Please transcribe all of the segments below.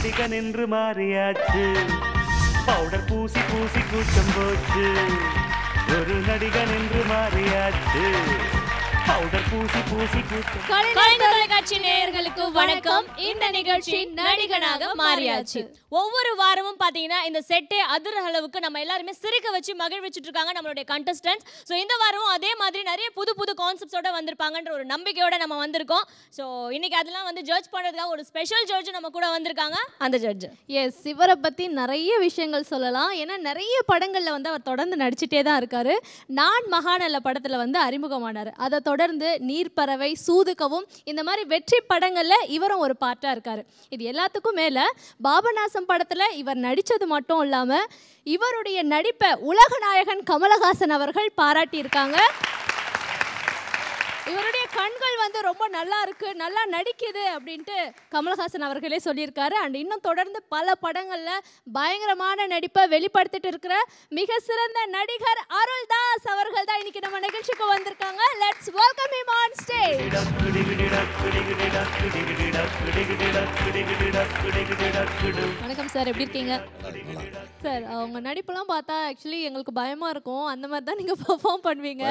நடிகன் என்று மாறியாச்சு பவுடர் பூசி பூசி கூச்சம் போச்சு ஒரு நடிகன் என்று மாறியாச்சு பவுடர் பூசி பூசி கூச்சம் தொலைக்காட்சி நேயர்களுக்கு வணக்கம். இந்த நிகழ்ச்சி நடிகனாக மாறியாச்சு. ஒவ்வொரு வாரமும் பாத்தீங்கன்னா இந்த செட்டே அதிர அளவுக்கு நம்ம எல்லாருமே சிரிக்க வச்சு மகிழ்விச்சுட்டு இருக்காங்க நம்மளுடைய கண்டஸ்டன்ட்ஸ். ஸோ இந்த வாரமும் அதே மாதிரி நிறைய புது புது கான்செப்ட்ஸோட வந்திருப்பாங்கன்ற ஒரு நம்பிக்கையோட நம்ம வந்திருக்கோம். ஸோ இன்னைக்கு அதெல்லாம் வந்து ஜட்ஜ் பண்றதுக்காக ஒரு ஸ்பெஷல் ஜட்ஜ் நம்ம கூட வந்திருக்காங்க. அந்த ஜட்ஜ் எஸ், இவரை பத்தி நிறைய விஷயங்கள் சொல்லலாம். ஏன்னா நிறைய படங்கள்ல வந்து அவர் தொடர்ந்து நடிச்சுட்டே தான் இருக்காரு. நான் மகாநல்ல படத்துல வந்து அறிமுகமானார். அதை தொடர்ந்து நீர்ப்பறவை, சூதுகவும் இந்த மாதிரி வெற்றி படங்கள்ல இவரும் ஒரு பார்ட்டா இருக்காரு. இது எல்லாத்துக்கும் மேல பாபநாசம் படத்துல இவர் நடிச்சது மட்டும் இல்லாம இவருடைய நடிப்பை உலக நாயகன் கமலஹாசன் அவர்கள் பாராட்டி இருக்காங்க. இவருடைய கண்கள் வந்து ரொம்ப நல்லா இருக்கு, நல்லா நடிக்குது அப்படின்ட்டு கமலஹாசன் அவர்களே சொல்லியிருக்காரு. அண்ட் இன்னும் தொடர்ந்து பல படங்கள்ல பயங்கரமான நடிப்பை வெளிப்படுத்திட்டு இருக்கிற மிக சிறந்த நடிகர் அருள்தாஸ் அவர்கள் தான் இன்னைக்கு நம்ம நிகழ்ச்சிக்கு வந்திருக்காங்க. Let's welcome him on stage. வணக்கம் சார், எப்படி இருக்கீங்க சார்? அவங்க நடிப்பெல்லாம் பார்த்தா ஆக்சுவலி எங்களுக்கு பயமா இருக்கும். அந்த மாதிரி தான் நீங்க பெர்ஃபார்ம் பண்ணுவீங்க.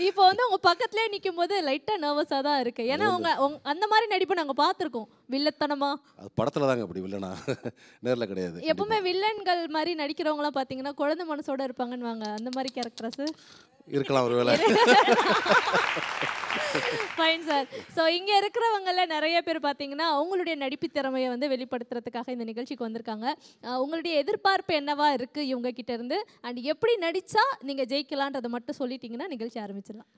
இப்போ வந்து உங்க பக்கத்துலயே நிற்கும் போது லைட்டா நர்வஸா தான் இருக்கு. ஏன்னா அவங்க அந்த மாதிரி நடிப்பு நாங்க பார்த்துருக்கோம். வில்லத்தனமா படத்துல தாங்க அப்படி வில்லனா, நேர்ல கிடையாது. எப்பவுமே வில்லன்கள் மாதிரி நடிக்கிறவங்களாம் பார்த்தீங்கன்னா குழந்தை மனசோட இருப்பாங்கன்னு வாங்க. அந்த மாதிரி கேரக்டர்ஸ் இருக்கலாம் ஒருவேளை. Fine sir. ஸோ இங்கே இருக்கிறவங்கள நிறைய பேர் பார்த்தீங்கன்னா அவங்களுடைய நடிப்பு திறமையை வந்து வெளிப்படுத்துறதுக்காக இந்த நிகழ்ச்சிக்கு வந்திருக்காங்க. உங்களுடைய எதிர்பார்ப்பு என்னவா இருக்குது இவங்க கிட்ட இருந்து? அண்ட் எப்படி நடித்தா நீங்கள் ஜெயிக்கலான்றதை மட்டும் சொல்லிட்டீங்கன்னா நிகழ்ச்சி ஆரம்பிச்சிடலாம்.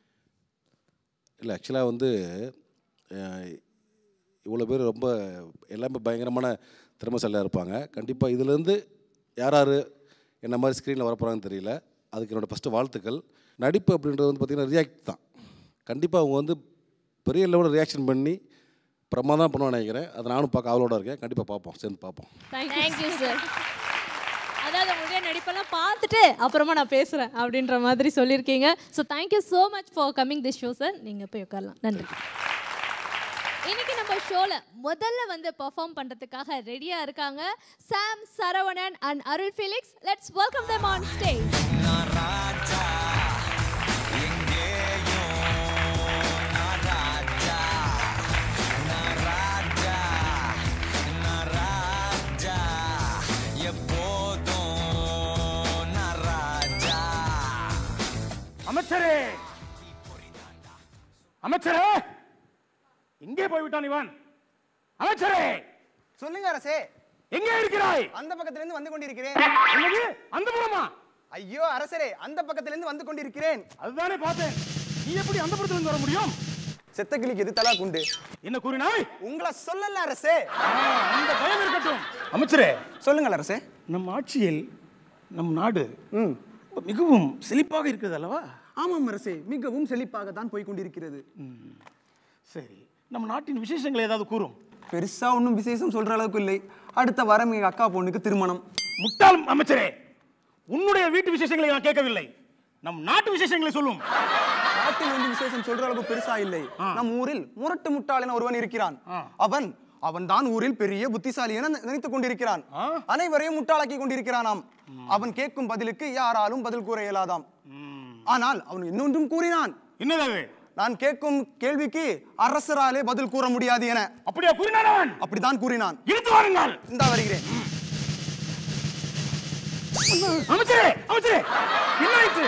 இல்லை, ஆக்சுவலாக வந்து இவ்வளோ பேர் ரொம்ப எல்லாமே பயங்கரமான திறமைசாலியாக இருப்பாங்க. கண்டிப்பாக இதுலேருந்து யார் யார் என்ன மாதிரி ஸ்க்ரீனில் வரப்போகிறாங்கன்னு தெரியல. அதுக்கு என்னோடய ஃபஸ்ட்டு வாழ்த்துக்கள். நடிப்பு அப்படின்றது வந்து பார்த்திங்கன்னா ரியாக்ட் தான். கண்டிப்பாக அவங்க வந்து பெரிய லெவலில் ரியாக்ஷன் பண்ணி பிரமாதம் பண்ணுவான்னு நினைக்கிறேன். அதை நானும் பார்க்க ஆவலோட இருக்கேன். கண்டிப்பாக பார்ப்போம், சேர்ந்து பார்ப்போம். Thank you sir. அதாவது உங்களுடைய நடிப்பெல்லாம் பார்த்துட்டு அப்புறமா நான் பேசுகிறேன் அப்படின்ற மாதிரி சொல்லியிருக்கீங்க. So thank you so much for coming this show sir. நீங்கள் போய் உட்காரலாம். நன்றி. இன்னைக்கு நம்ம ஷோவில் முதல்ல வந்து பெர்ஃபார்ம் பண்ணுறதுக்காக ரெடியாக இருக்காங்க Sam, Saravanan and Arul Felix. Let's welcome them on stage. அமைச்சரே, அமைச்சரே, எங்கே போய்விட்டான் இவன்? அமைச்சரே, சொல்லுங்க அரசே. எங்கே இருக்கிறாய்? அந்த பக்கத்திலிருந்து வந்து கொண்டிருக்கிறேன். என்னது? அந்த புறமா? ஐயோ அரசரே, அந்த பக்கத்திலிருந்து வந்து கொண்டிருக்கிறேன். அதுதானே பார்த்தேன். நீ எப்படி அந்த புறத்திலிருந்து வர முடியும்? செத்த கிளிக்கு எது தலா குண்டு. என்ன கூறினாய்? உங்களை சொல்லல அரசே. அந்த பயம் இருக்கட்டும். அமைச்சரே, சொல்லுங்கள் அரசே. நம் ஆட்சியில் நம் நாடு மிகவும் செழிப்பாக இருக்கிறது அல்லவா? ஆமாம் அரசே, மிகவும் செழிப்பாக தான் போய் கொண்டிருக்கிறது. சரி, நம்ம நாட்டின் விசேஷங்களை ஏதாவது கூறும். பெருசா ஒன்றும் விசேஷம் சொல்ற அளவுக்கு இல்லை. அடுத்த வாரம் எங்க அக்கா பொண்ணுக்கு திருமணம். முட்டாள் அமைச்சரே, உன்னுடைய வீட்டு விசேஷங்களை நான் கேட்கவில்லை. நம் நாட்டு விசேஷங்களை சொல்லும். நாட்டில் வந்து விசேஷம் சொல்ற அளவுக்கு பெருசா இல்லை. நம் ஊரில் முரட்டு முட்டாள் என ஒருவன் இருக்கிறான். அவன் தான் ஊரில் பெரிய புத்திசாலி என நினைத்துக் கொண்டிருக்கிறான். அனைவரையும் முட்டாளாக்கி கொண்டிருக்கிறானாம். அவன் கேட்கும் பதிலுக்கு யாராலும் பதில் கூற இயலாதாம். ஆனால் அவன் இன்னொன்றும் கூறினான். என்னது? நான் கேட்கும் கேள்விக்கு அரசராலே பதில் கூற முடியாது என. அப்படியே கூறினான் அவன்? அப்படிதான் கூறினான். இழுத்து வாருங்கள். இந்தா வருகிறேன். அமைச்சரே, அமைச்சரே, என்னாயிற்று?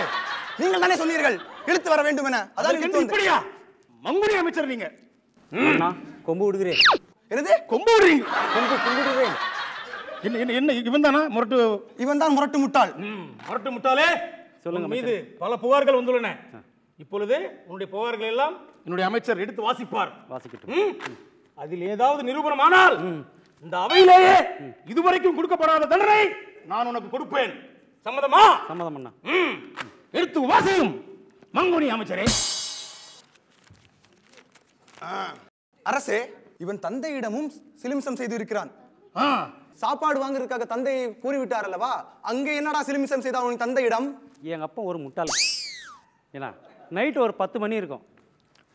நீங்கள் தானே சொன்னீர்கள் இழுத்து வர வேண்டும் என. அதான் இப்படியா? மங்குடி அமைச்சர் நீங்க. கொம்பு விடுகிறேன். என்னது? கொம்பு விடுறீங்க? கொம்பு விடுகிறேன். என்ன என்ன இவன் தானா முரட்டு? இவன் தான் முரட்டு முட்டாள். முரட்டு முட்டாளே, சொல்லுங்க. மீது பல புகார்கள் வந்துள்ளன. இப்பொழுது உன்னுடைய புகார்கள் எல்லாம் என்னுடைய அமைச்சர் எடுத்து வாசிப்பார். வாசிக்கட்டும். அதில் ஏதாவது நிரூபணமானால் இந்த அவையிலேயே இதுவரைக்கும் கொடுக்கப்படாத தண்டனை நான் உனக்கு கொடுப்பேன். சம்மதமா? சம்மதம் அண்ணா. எடுத்து வாசியும் மங்குனி அமைச்சரே. அரசே, இவன் தந்தையிடமும் சிலிம்சம் செய்து இருக்கிறான். சாப்பாடு வாங்குறதுக்காக தந்தையை கூறிவிட்டார் அல்லவா? அங்கே என்னடா சிலிமிசம் செய்தா உன் தந்தையிடம்? எங்க அப்பா ஒரு முட்டாள். ஏன்னா நைட்டு ஒரு 10 மணி இருக்கும்.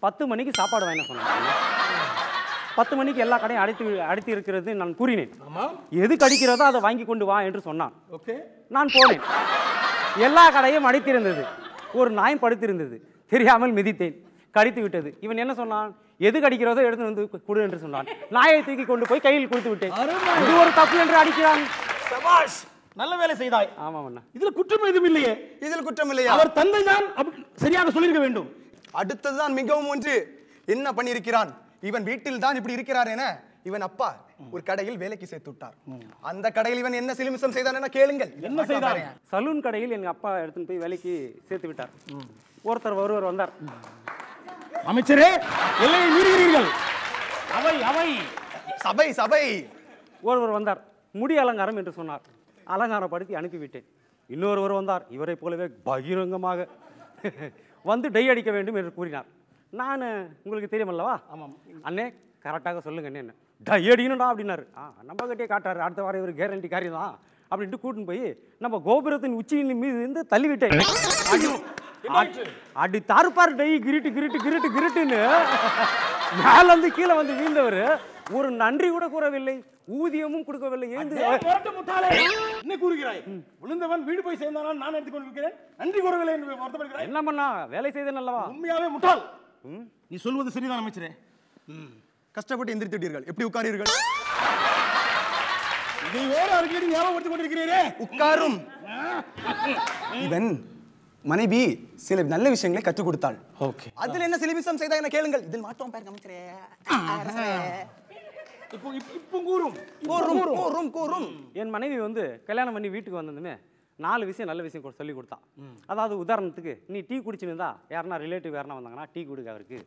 10 மணிக்கு சாப்பாடு வாங்கின சொன்னாங்க. 10 மணிக்கு எல்லா கடையும் அடைத்து இருக்கிறது நான் கூறினேன். எது கடிக்கிறதோ அதை வாங்கி கொண்டு வா என்று சொன்னான். நான் போனேன். எல்லா கடையும் அடைத்திருந்தது. ஒரு நாய் படுத்திருந்தது. தெரியாமல் மிதித்தேன், கடித்து விட்டது. இவன் என்ன சொன்னான்? எது கடிக்கிறதோ எடுத்து வந்து கொடு என்று சொன்னான். நாயை தூக்கி கொண்டு போய் கையில் கொடுத்து விட்டேன். இது ஒரு தப்பு என்று அடிக்கிறான். சபாஷ், நல்ல வேலை செய்தாய். ஆமாம் அண்ணா. இதுல குற்றம் எதுவும் இல்லையே. இதில் குற்றம் இல்லையா? அவர் தந்தை தான் சரியாக சொல்லியிருக்க வேண்டும். அடுத்ததுதான் மிகவும் ஒன்று. என்ன பண்ணியிருக்கிறான்? இவன் வீட்டில் தான் இப்படி இருக்கிறார் என இவன் அப்பா ஒரு கடையில் வேலைக்கு சேர்த்து விட்டார். அந்த கடையில் இவன் என்ன சிலுமிசம் செய்தான் என கேளுங்கள். என்ன செய்தான்? சலூன் கடையில் எங்க அப்பா எடுத்துன்னு போய் வேலைக்கு சேர்த்து விட்டார். ஒருவர் வந்தார். அமைச்சரே, எல்லையை மீறுகிறீர்கள். சபை சபை. ஒருவர் வந்தார். முடி அலங்காரம் என்று சொன்னார். அலங்காரப்படுத்தி அனுப்பிவிட்டேன். இன்னொருவர் வந்தார். இவரை போலவே பகிரங்கமாக வந்து டை அடிக்க வேண்டும் என்று கூறினார். நான் உங்களுக்கு தெரியுமல்லவா? ஆமாம் அண்ணே, கரெக்டாக சொல்லுங்க அண்ணே, என்ன டை அடிக்கணும்டா அப்படின்னாரு. நம்ம கிட்டே காட்டாரு. அடுத்த வாரம் இவர் கேரண்டி காரியம் தான் அப்படின்ட்டு கூட்டின்னு போய் நம்ம கோபுரத்தின் உச்சியின் மீது இருந்து தள்ளிவிட்டேன். அடி தாறுப்பார் டை கிரிட்டு கிரிட்டு கிரிட்டு கிரிட்டுன்னு மேல வந்து கீழே வந்து வீழ்ந்தவர் ஒரு நன்றி கூட கூறவில்லை, ஊதியமும் கொடுக்கவில்லை. என்ன கூறுகிறாய்? விழுந்தவன் வீடு போய் சேர்ந்தானால் நான் எடுத்துக்கொண்டிருக்கிறேன், நன்றி கூறவில்லை என்று வருத்தப்படுகிறாய். என்ன பண்ணா வேலை செய்தேன் அல்லவா? உண்மையாவே முட்டாள். நீ சொல்வது சரிதான் அமைச்சரே. கஷ்டப்பட்டு எந்திரித்து விட்டீர்கள். எப்படி உட்காரீர்கள்? இதை வேற அடிக்கடி ஞாபகப்படுத்திக் கொண்டிருக்கிறீரே. உட்காரும். இவன் மனைவி சில நல்ல விஷயங்களை கற்றுக் கொடுத்தாள். ஓகே, அதுல என்ன சிலிமிசம் செய்தா என்ன கேளுங்கள். இதில் மாட்டோம் பாருங்க அமைச்சரே. இப்போ கூறும். என் மனைவி வந்து கல்யாணம் பண்ணி வீட்டுக்கு வந்ததுமே 4 விஷயம் நல்ல விஷயம் சொல்லி கொடுத்தா. அதாவது உதாரணத்துக்கு, நீ டீ குடிச்சுன்னு யாருன்னா ரிலேட்டிவ் யாருன்னா வந்தாங்கன்னா டீ கொடுக்க, அவருக்கு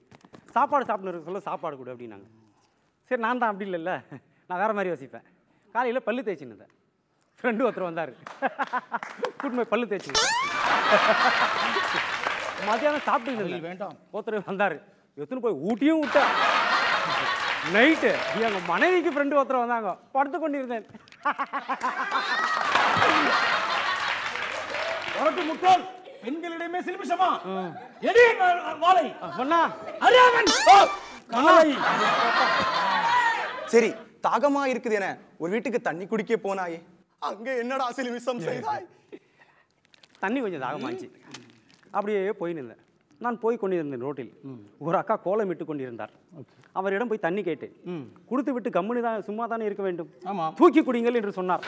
சாப்பாடு சாப்பிட்ணுக்கு சொல்ல சாப்பாடு கொடு அப்படின்னாங்க. சரி, நான் தான் அப்படி இல்லைல்ல, நான் வேறு மாதிரி யோசிப்பேன். காலையில் பல்லு தேய்ச்சின்னு ஃப்ரெண்டு ஒருத்தர் வந்தார். கூட்டு போய் பல்லு தேய்ச்சி மத்தியானம் சாப்பிட்டு வேண்டாம். ஒருத்தர் வந்தார். எத்தனை போய் ஊட்டியும் விட்டேன். நைட்டு எங்கள் மனைவிக்கு ஃப்ரெண்டு ஒருத்தர் வந்தாங்க. படுத்து கொண்டிருந்தேன். முட்டாள், பெண்களிடமே சிலிமிசமா? எடி வாளை. அண்ணா, அறியாமன் காலை. சரி, தாகமா இருக்குது என ஒரு வீட்டுக்கு தண்ணி குடிக்க போனாயே, அங்க என்னடா சிலிமிசம் செய்தாய்? தண்ணி கொஞ்சம் தாகமாச்சு. அப்படியே போய் நின்றேன். நான் போய் கொண்டிருந்தேன். ரோட்டில் ஒரு அக்கா கோலமிட்டு கொண்டிருந்தார். அவரிடம் போய் தண்ணி கேட்டேன். கொடுத்து விட்டு கம்முனு தான் சும்மா தானே இருக்க வேண்டும், தூக்கி குடிங்கள் என்று சொன்னார்.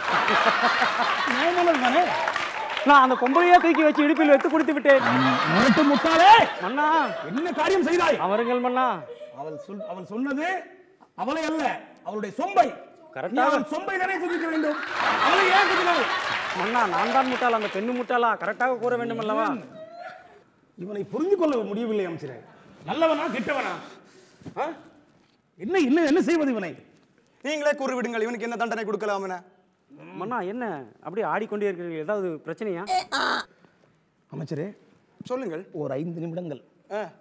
நான் அந்த கொம்பளையா தூக்கி வச்சு இடுப்பில் வைத்து குடித்து விட்டேன். முட்டாளே, மன்னா என்ன காரியம் செய்தாய்? அவருங்கள் மன்னா. அவள் சொன்னது அவளை அல்ல, அவளுடைய சொம்பை. கரெக்டாக சொம்பை தானே குதிக்க வேண்டும். அவளை ஏன் குதிக்கிறாள்? மன்னா, நான் தான் முட்டாள், அந்த பெண்ணு முட்டாளா? கரெக்டாக கூற வேண்டும் அல்லவா? இவனை புரிந்து கொள்ள முடியவில்லை அமைச்சரே. நல்லவனா கெட்டவனா? என்ன செய்வது இவனை? நீங்களே கூறி விடுங்கள், இவனுக்கு என்ன தண்டனை கொடுக்கலாம் என. மன்னா, என்ன அப்படியே ஆடிக்கொண்டே இருக்கிறீர்கள்? ஏதாவது பிரச்சனையா? அமைச்சரே, சொல்லுங்கள். ஒரு 5 நிமிடங்கள்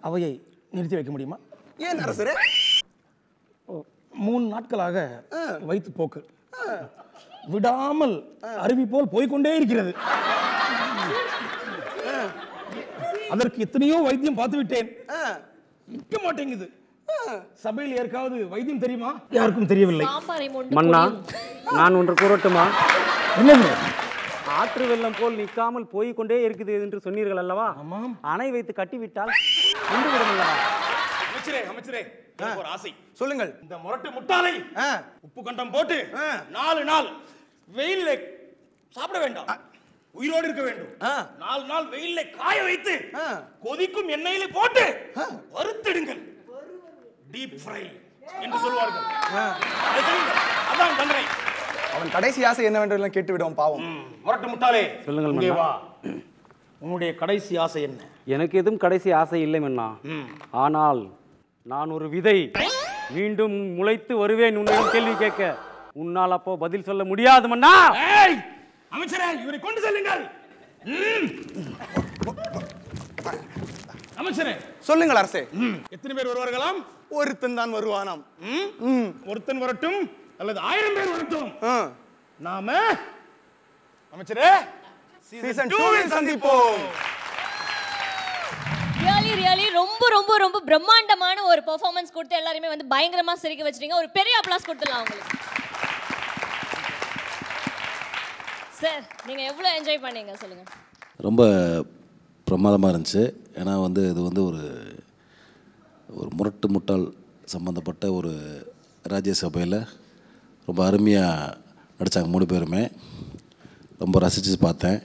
அவையை நிறுத்தி வைக்க முடியுமா? ஏன் அரசரே? 3 நாட்களாக வைத்து போக்கு விடாமல் அருவி போல் போய்கொண்டே இருக்கிறது. அதற்கு எத்தனையோ வைத்தியம் பார்த்து விட்டேன், நிற்க மாட்டேங்குது. சபையில் யாருக்காவது வைத்தியம் தெரியுமா? யாருக்கும் தெரியவில்லை. மன்னா, நான் ஒன்று கூறட்டுமா? என்னது? ஆற்று வெள்ளம் போல் நிற்காமல் போய்கொண்டே இருக்குது என்று சொன்னீர்கள் அல்லவா? அணை வைத்து கட்டிவிட்டால் நின்று விடும் அல்லவா? அமைச்சரே, ஒரு ஆசை. சொல்லுங்கள். இந்த முரட்டு முட்டாளை உப்பு கண்டம் போட்டு 4 நாள் வெயில்ல சாப்பிட வேண்டாம், உயிரோடு இருக்க வேண்டும். 4 நாள் வெயில்ல காய வைத்து கொதிக்கும் எண்ணெயில போட்டு வறுத்திடுங்கள். டீப் ஃப்ரை என்று சொல்வார்கள். அதான் தண்டனை. அவன் கடைசி ஆசை என்னவென்றெல்லாம் கேட்டு விடுவோம் பாவம். முரட்டு முட்டாளே, சொல்லுங்கள் இங்கே மன்னா. வா. உன்னுடைய கடைசி ஆசை என்ன? எனக்கு எதுவும் கடைசி ஆசை இல்லை மன்னா. ஆனால் நான் ஒரு விதை, மீண்டும் முளைத்து வருவேன் உன்னிடம் கேள்வி கேட்க. உன்னால் அப்போ பதில் சொல்ல முடியாது மன்னா. அமைச்சரே, இவரை கொண்டு செல்லுங்கள். அமைச்சரே, சொல்லுங்கள் அரசே. எத்தனை பேர் வருவார்களாம்? ஒருத்தன் தான் வருவானாம். ஒருத்தன் வரட்டும் அல்லது 1000 பேர் வரட்டும், நாம சீசன் 2 சந்திப்போம். ரியலி ரொம்ப ரொம்ப ரொம்ப பிரம்மாண்டமான ஒரு பெர்ஃபார்மன்ஸ் கொடுத்து எல்லாரையுமே வந்து பயங்கரமா சிரிக்க வச்சிட்டீங்க. ஒரு பெரிய அப்ளாஸ் கொடுத்துடலாம் உங்களுக்கு. சார் நீங்க எவ்வளவு என்ஜாய் பண்ணீங்க சொல்லுங்க. ரொம்ப பிரமாதமாக இருந்துச்சு. ஏன்னா வந்து இது வந்து ஒரு முரட்டு முட்டாள் சம்மந்தப்பட்ட ஒரு ராஜ்யசபையில் ரொம்ப அருமையாக நடித்தாங்க 3 பேருமே. ரொம்ப ரசித்து பார்த்தேன்.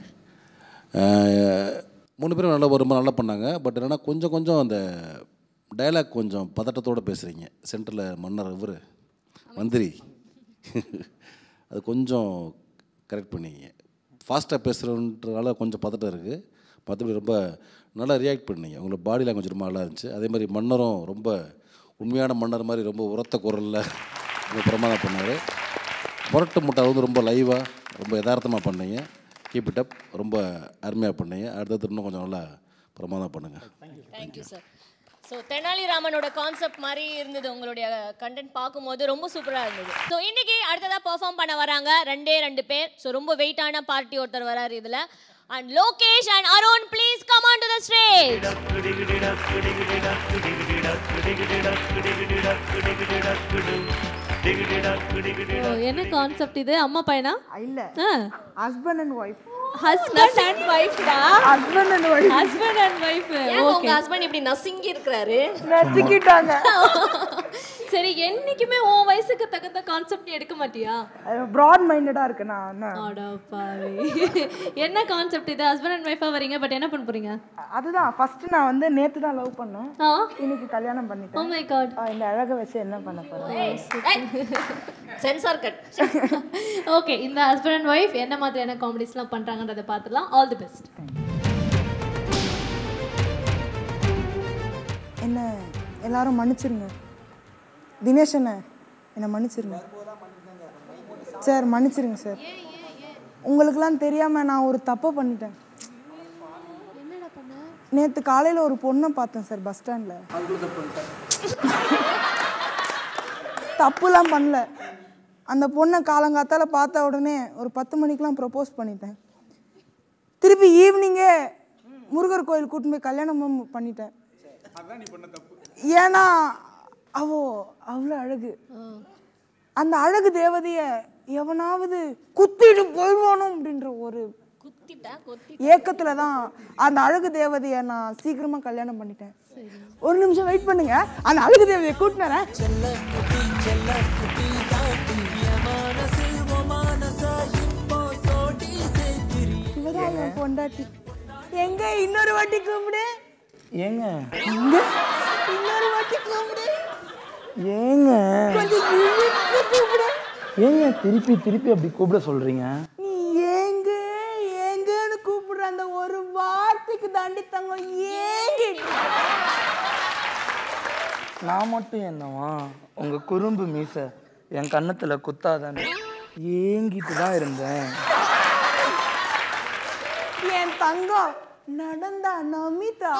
3 பேரும் ரொம்ப நல்லா பண்ணாங்க. பட் என்னென்னா கொஞ்சம் அந்த டைலாக் கொஞ்சம் பதட்டத்தோடு பேசுகிறீங்க. சென்டரில் மன்னர் இவர் மந்திரி அது கொஞ்சம் கரெக்ட் பண்ணிங்க. ஃபாஸ்ட்டாக பேசுகிறன்றனால கொஞ்சம் பதட்டம் இருக்குது. மற்றபடி ரொம்ப நல்லா ரியாக்ட் பண்ணீங்க. உங்களோட பாடி லாங்குவேஜ் ரொம்ப நல்லா இருந்துச்சு. அதே மாதிரி மன்னரும் ரொம்ப உண்மையான மன்னர் மாதிரி ரொம்ப உரத்த குரலில் ரொம்ப பிரமாதம் பண்ணார். முரட்டு முட்டை வந்து ரொம்ப லைவாக ரொம்ப யதார்த்தமாக பண்ணீங்க. Keep it up. ரொம்ப அருமையாக பண்ணீங்க. அடுத்தது இன்னும் கொஞ்சம் நல்லா பிரமாதம் பண்ணுங்கள். Thank you sir. ஸோ தெனாலிராமனோட கான்செப்ட் மாதிரி இருந்தது உங்களுடைய கண்டென்ட் பார்க்கும்போது ரொம்ப சூப்பராக இருந்தது. ஸோ இன்னைக்கு அடுத்ததாக பெர்ஃபார்ம் பண்ண வராங்க 2 பேர். ஸோ ரொம்ப வெயிட்டான பார்ட்டி ஒருத்தர் வராரு இதில். And Lokesh and Arun please come on to the stage. என்ன கான்செப்ட் இது? அம்மா பையனா? இல்ல, husband and wife. Husband and wife டா. Husband and wife. Husband and wife. உங்க ஹஸ்பண்ட் இப்படி நசுங்கி இருக்காரு. நசுக்கிட்டாங்க. சரி, என்னைக்குமே உன் வயசுக்கு தகுந்த கான்செப்ட் எடுக்க மாட்டியா? பிராட் மைண்டடா இருக்கு நான். அட பாவி. என்ன கான்செப்ட் இது? ஹஸ்பண்ட் அண்ட் வைஃபா வரீங்க, பட் என்ன பண்ண போறீங்க? அதுதான் ஃபர்ஸ்ட் நான் வந்து நேத்து தான் லவ் பண்ணேன். இன்னைக்கு கல்யாணம் பண்ணிட்டேன். Oh my god. இந்த அழகை வச்சு என்ன பண்ண போறேன்? Sensor cut. ஓகே, இந்த ஹஸ்பண்ட் அண்ட் வைஃப் என்ன மாதிரியான காமெடிஸ்லாம் பண்றாங்கன்றத பார்த்துலாம். All the best. என்ன எல்லாரும் மன்னிச்சிருங்க. தினேஷ் அண்ணா என்னை மன்னிச்சிருங்க சார். மன்னிச்சிருங்க சார். உங்களுக்குலாம் தெரியாமல் நான் ஒரு தப்பை பண்ணிட்டேன். நேற்று காலையில் ஒரு பொண்ணை பார்த்தேன் சார் பஸ் ஸ்டாண்டில். தப்புலாம் பண்ணல. அந்த பொண்ணை காலங்காத்தால் பார்த்த உடனே ஒரு 10 மணிக்கெலாம் ப்ரப்போஸ் பண்ணிட்டேன். திருப்பி ஈவினிங்கே முருகர் கோயில் கூட்டின்னு போய் கல்யாணமும் பண்ணிட்டேன். ஏன்னா அவ்வளோ அழகு. அந்த அழகு தேவதையை எவனாவது குத்திட்டு போயிடுவானோ அப்படின்ற ஒரு ஏக்கத்தில் தான் அந்த அழகு தேவதையை நான் சீக்கிரமாக கல்யாணம் பண்ணிட்டேன். ஒரு நிமிஷம் வெயிட் பண்ணுங்க, அந்த அழகு தேவதையை கூட்டினறேன். இவதான் பொண்டாட்டி. எங்க இன்னொரு வாட்டி கூப்பிடு. ஏங்க இன்னொரு வாட்டி கூப்பிடு. ஏங்க கொஞ்சம் இழுத்து கூப்பிடு. ஏங்க திருப்பி அப்படி கூப்பிட சொல்றீங்க? நீ ஏங்க ஏங்கன்னு கூப்பிடுற அந்த ஒரு வார்த்தைக்கு தாண்டி தங்கம் ஏங்கி. நான் மட்டும் என்னவா உங்க குறும்பு மீசை என் கன்னத்துல குத்தாதானே ஏங்கிட்டு தான் இருந்தேன். என் தங்கம் நடந்தா நமிதா,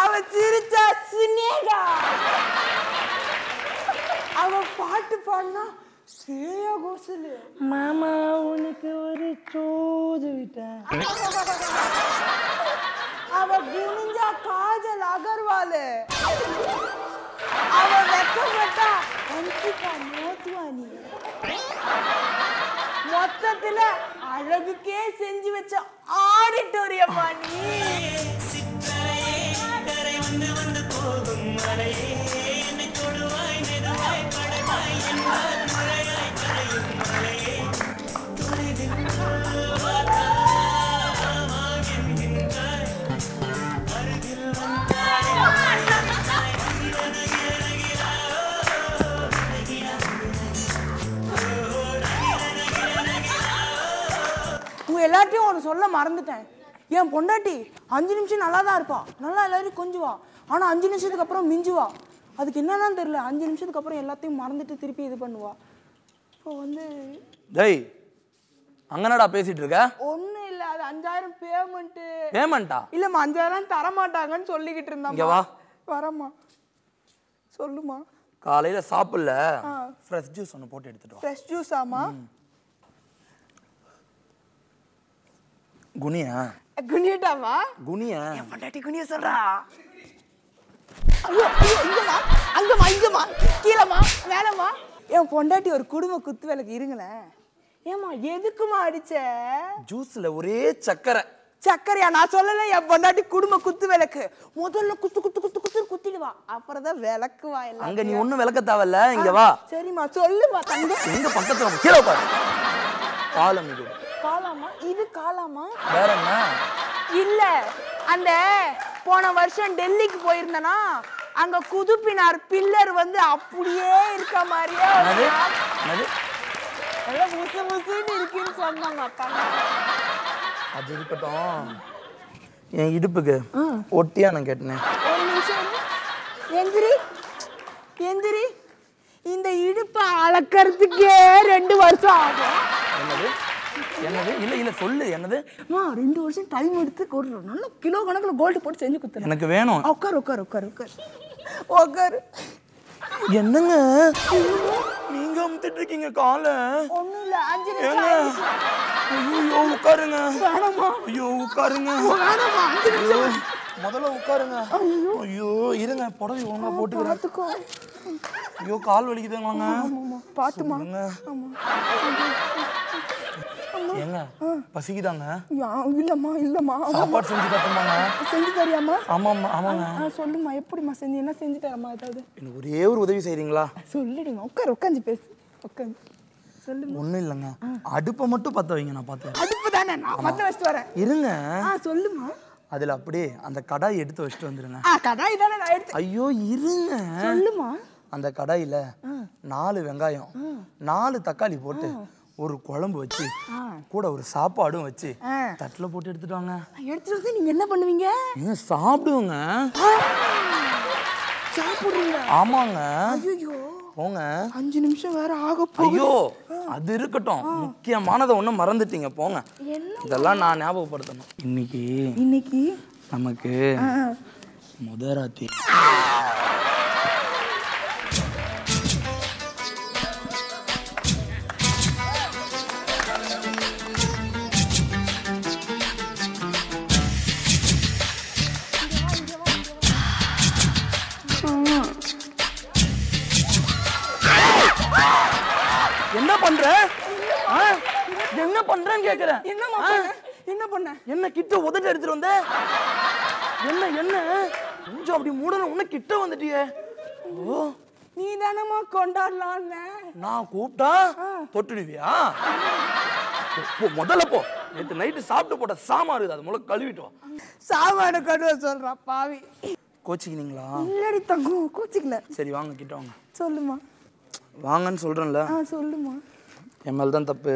அவ சிரிச்சா சினேகா, அவ பாட்டு பாடினா ஸ்ரேயா கோஷல். மாமா உனக்கு ஒரு சோது விட்டேன். அவ குனிஞ்சா காஜல் அகர்வால், அவ வெக்கப்பட்டா அன்சிகா மோத்வானி. மொத்தத்துல அழகுக்கே செஞ்சு வச்ச ஆடிட்டோரியமா நீ. எல்லாத்தையும் ஒரு சொல்ல மறந்துட்டேன். என் பொண்டாட்டி 5 நிமிஷம் நல்லா தான் இருப்பா, நல்லா எல்லாரும் கொஞ்சுவா. ஆனால் 5 நிமிஷத்துக்கு அப்புறம் மிஞ்சுவா. அதுக்கு என்னன்னு தெரியல. 5 நிமிஷத்துக்கு அப்புறம் எல்லாத்தையும் மறந்துட்டு திருப்பி இது பண்ணுவா. இப்போ வந்து டேய் அங்கனடா பேசிட்டு இருக்க? ஒன்றும் இல்லை, அது 5000 பேமெண்ட்டு. பேமெண்ட்டா? இல்லைம்மா, 5000 தர மாட்டாங்கன்னு சொல்லிக்கிட்டு இருந்தா. இங்க வா. வரம்மா, சொல்லுமா. காலையில் சாப்பிடல, ஃப்ரெஷ் ஜூஸ் ஒன்று போட்டு எடுத்துட்டு வா. ஃப்ரெஷ் ஜூஸாமா? குனியா குனியட்டாமா குனியா என் பொண்டாட்டி குனிய சொல்றா. ஐயோ ஐயோ இங்கம்மா அங்கம்மா கீழம்மா மேலம்மா. என் பொண்டாட்டி ஒரு குடும்ப குத்து விளக்கு இருங்களேன். ஏமா எதுக்குமா அடிச்ச? ஜூஸ்ல ஒரே சக்கரை. சக்கரையா? நான் சொல்லல. என் பொண்டாட்டி குடும்ப குத்து விளக்கு. முதல்ல குத்து குத்து குத்து குத்து குத்திடுவா, அப்புறம் தான் விளக்குவா. எல்லாம் அங்க நீ ஒண்ணும் விளக்க தேவையில்ல, இங்க வா. சரிம்மா சொல்லுமா தங்க. எங்க பக்கத்துல கீழே பாரு. காலம் இது. காலாமா? இது காலாமா? வேற என்ன? இல்ல, அந்த போன வருஷம் டெல்லிக்கு போயிருந்தனா அங்க குதுப்பினார் பில்லர் வந்து அப்படியே இருக்க மாதிரியே முசு முசுன்னு இருக்குன்னு சொன்னாங்க. அப்பா அது இருக்கட்டும், என் இடுப்புக்கு ஒட்டியா நான் கேட்டேன். ஒரு நிமிஷம் எந்திரி எந்திரி. இந்த இடுப்பை அளக்கிறதுக்கே 2 வருஷம் ஆகும். என்னது என்னது? இல்ல இல்ல சொல்லு என்னது? 2 வருஷம் டைம் எடுத்து கொடுறோம். நல்ல கிலோ கணக்குல கோல்டு போட்டு செஞ்சு கொடுத்துறேன். எனக்கு வேணும். உட்காரு உட்காரு உட்காரு உட்காரு உட்காரு. என்னங்க நீங்க அமுத்திட்டு இருக்கீங்க கால? ஒண்ணும் இல்ல, 5 நிமிஷம். ஐயோ உட்காருங்க. வேணாமா? ஐயோ உட்காருங்க. வேணாமா? 5 நிமிஷம் முதல்ல உட்காருங்க. ஐயோ இருங்க, புடவை ஒழுங்கா போட்டுக்கிறேன். ஐயோ கால் வலிக்குதுங்களாங்க. பாத்துமா. ஏங்க பசிக்குதாங்க? இல்லம்மா இல்லம்மா. சாப்பாடு செஞ்சு தரட்டுமாங்க? செஞ்சு தரியாமா? ஆமாம்மா ஆமாங்க. சொல்லுமா, எப்படிமா செஞ்சு, என்ன செஞ்சு தரமா? ஏதாவது எனக்கு ஒரே ஒரு உதவி செய்றீங்களா? சொல்லிடுங்க. உட்காந்து பேசு. உட்காந்து சொல்லுமா. ஒண்ணும் இல்லைங்க, அடுப்பை மட்டும் பத்த வைங்க, நான் பார்த்தேன். அடுப்பு தானே, நான் பத்த வச்சுட்டு வரேன். இருங்க. சொல்லுமா. அதுல அப்படியே அந்த கடாய் எடுத்து வச்சுட்டு வந்துருங்க. கடாய் தானே நான் எடுத்து. ஐயோ இருங்க. சொல்லுமா. அந்த கடாயில 4 வெங்காயம் 4 தக்காளி போட்டு ஒரு குழம்பு வச்சு கூட ஒரு சாப்பாடும் வச்சு தட்டுல போட்டு எடுத்துட்டு வாங்க. எடுத்துட்டு வந்து நீங்க என்ன பண்ணுவீங்க? சாப்பிடுவோங்க. சாப்பிடுறீங்க? ஆமாங்க. ஐயோ போங்க. 5 நிமிஷம் வேற ஆக போகுது. ஐயோ அது இருக்கட்டும், முக்கியமானதை ஒன்றும் மறந்துட்டீங்க. போங்க, இதெல்லாம் நான் ஞாபகப்படுத்தணும். இன்னைக்கு நமக்கு முதராத்தி. என்ன பண்ற? என்ன பண்றேன்னு கேக்குறேன். என்ன பண்ண? என்ன கிட்ட உதட்டு எடுத்துட்டு வந்த? என்ன என்ன கொஞ்சம் அப்படி மூடணும், உன்ன கிட்ட வந்துட்டியே. ஓ நீ தானமா கொண்டாடலான்னு நான் கூப்பிட்டா தொட்டுடுவியா? முதல்ல போ, நேற்று நைட்டு சாப்பிட்டு போட்ட சாமான் இருக்குது, அது முதல்ல கழுவிட்டு வா. சாமான கழுவ சொல்றா பாவி. கோச்சிக்கினீங்களா? இல்லடி தங்கம், கோச்சிக்கல. சரி வாங்க, கிட்ட வாங்க. சொல்லுமா. வாங்கன்னு சொல்றேன்ல. சொல்லுமா. என் மேல தான் தப்பு.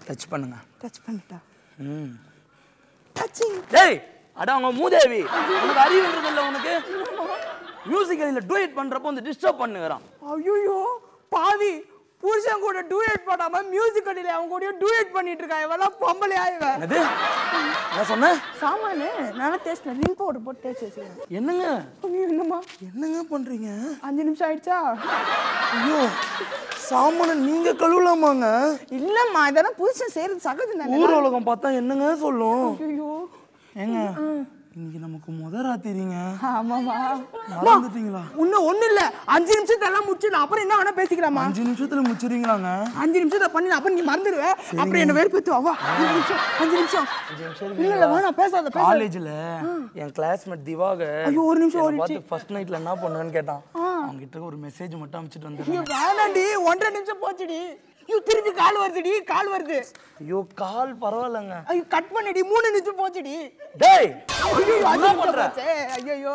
டச் பண்ணுங்க. டச் பண்ணிட்டா? டச்சிங். டேய் அட அவங்க மூதேவி, உனக்கு அறிவுன்றது இல்ல உனக்கு? மியூசிக்கல்ல டூயட் பண்றப்போ வந்து டிஸ்டர்ப் பண்ணுங்கறான். ஐயோ பாவி, புருஷன் கூட டூயட் போடாம மியூசிக்கல்ல அவங்க கூட டூயட் பண்ணிட்டு இருக்கா. இவெல்லாம் பொம்பளை ஆயிவ. என்னது? என்ன சொன்ன? சாமானே நானே டேஸ்ட் ரிங் பவுடர் போட்டு டேஸ்ட் வச்சிருக்கேன். என்னங்க? என்னம்மா என்னங்க பண்றீங்க? 5 நிமிஷம் ஆயிடுச்சா? ஐயோ சாமான நீங்க கழுவலாமாங்க? இல்லம்மா, இதெல்லாம் புருஷன் செய்யறது சகஜம் தானே. ஊர் உலகம் பார்த்தா என்னங்க சொல்லும்? ஐயோ ஏங்க இன்னைக்கு நமக்கு முதராத்திரிங்க. ஆமாமா. மறந்துட்டீங்களா? இன்னும் ஒண்ணு இல்ல, 5 நிமிஷத்துல எல்லாம் முடிச்சிடலாம். அப்புறம் என்ன வேணா பேசிக்கலாமா? 5 நிமிஷத்துல முடிச்சிருவீங்களாங்க? 5 நிமிஷத்துல பண்ணி அப்புறம் நீ மறந்துடுவ. அப்புறம் என்ன வெறுப்பேத்துவா. வா 5 நிமிஷம். இல்ல இல்ல வேணா பேசாத. காலேஜ்ல என் கிளாஸ்மேட் திவாகர் ஐயோ ஒரு நிமிஷம் ஓடிச்சு. பார்த்து ஃபர்ஸ்ட் நைட்ல என்ன பண்ணுவேன்னு கேட்டான். அவங்க கிட்ட ஒரு மெசேஜ் மட்டும் அனுப்பிச்சிட்டு வந்தேன். வேணாண்டி, 1.5 நிமிஷம் போச்சுடி. ஐயோ திருப்பி கால் வருதுடி, கால் வருது. ஐயோ கால் பரவாயில்லைங்க. ஐயோ கட் பண்ணிடி, 3 நிமிஷம் போச்சுடி. டேய் ஐயோ என்ன பண்ற? ஐயோ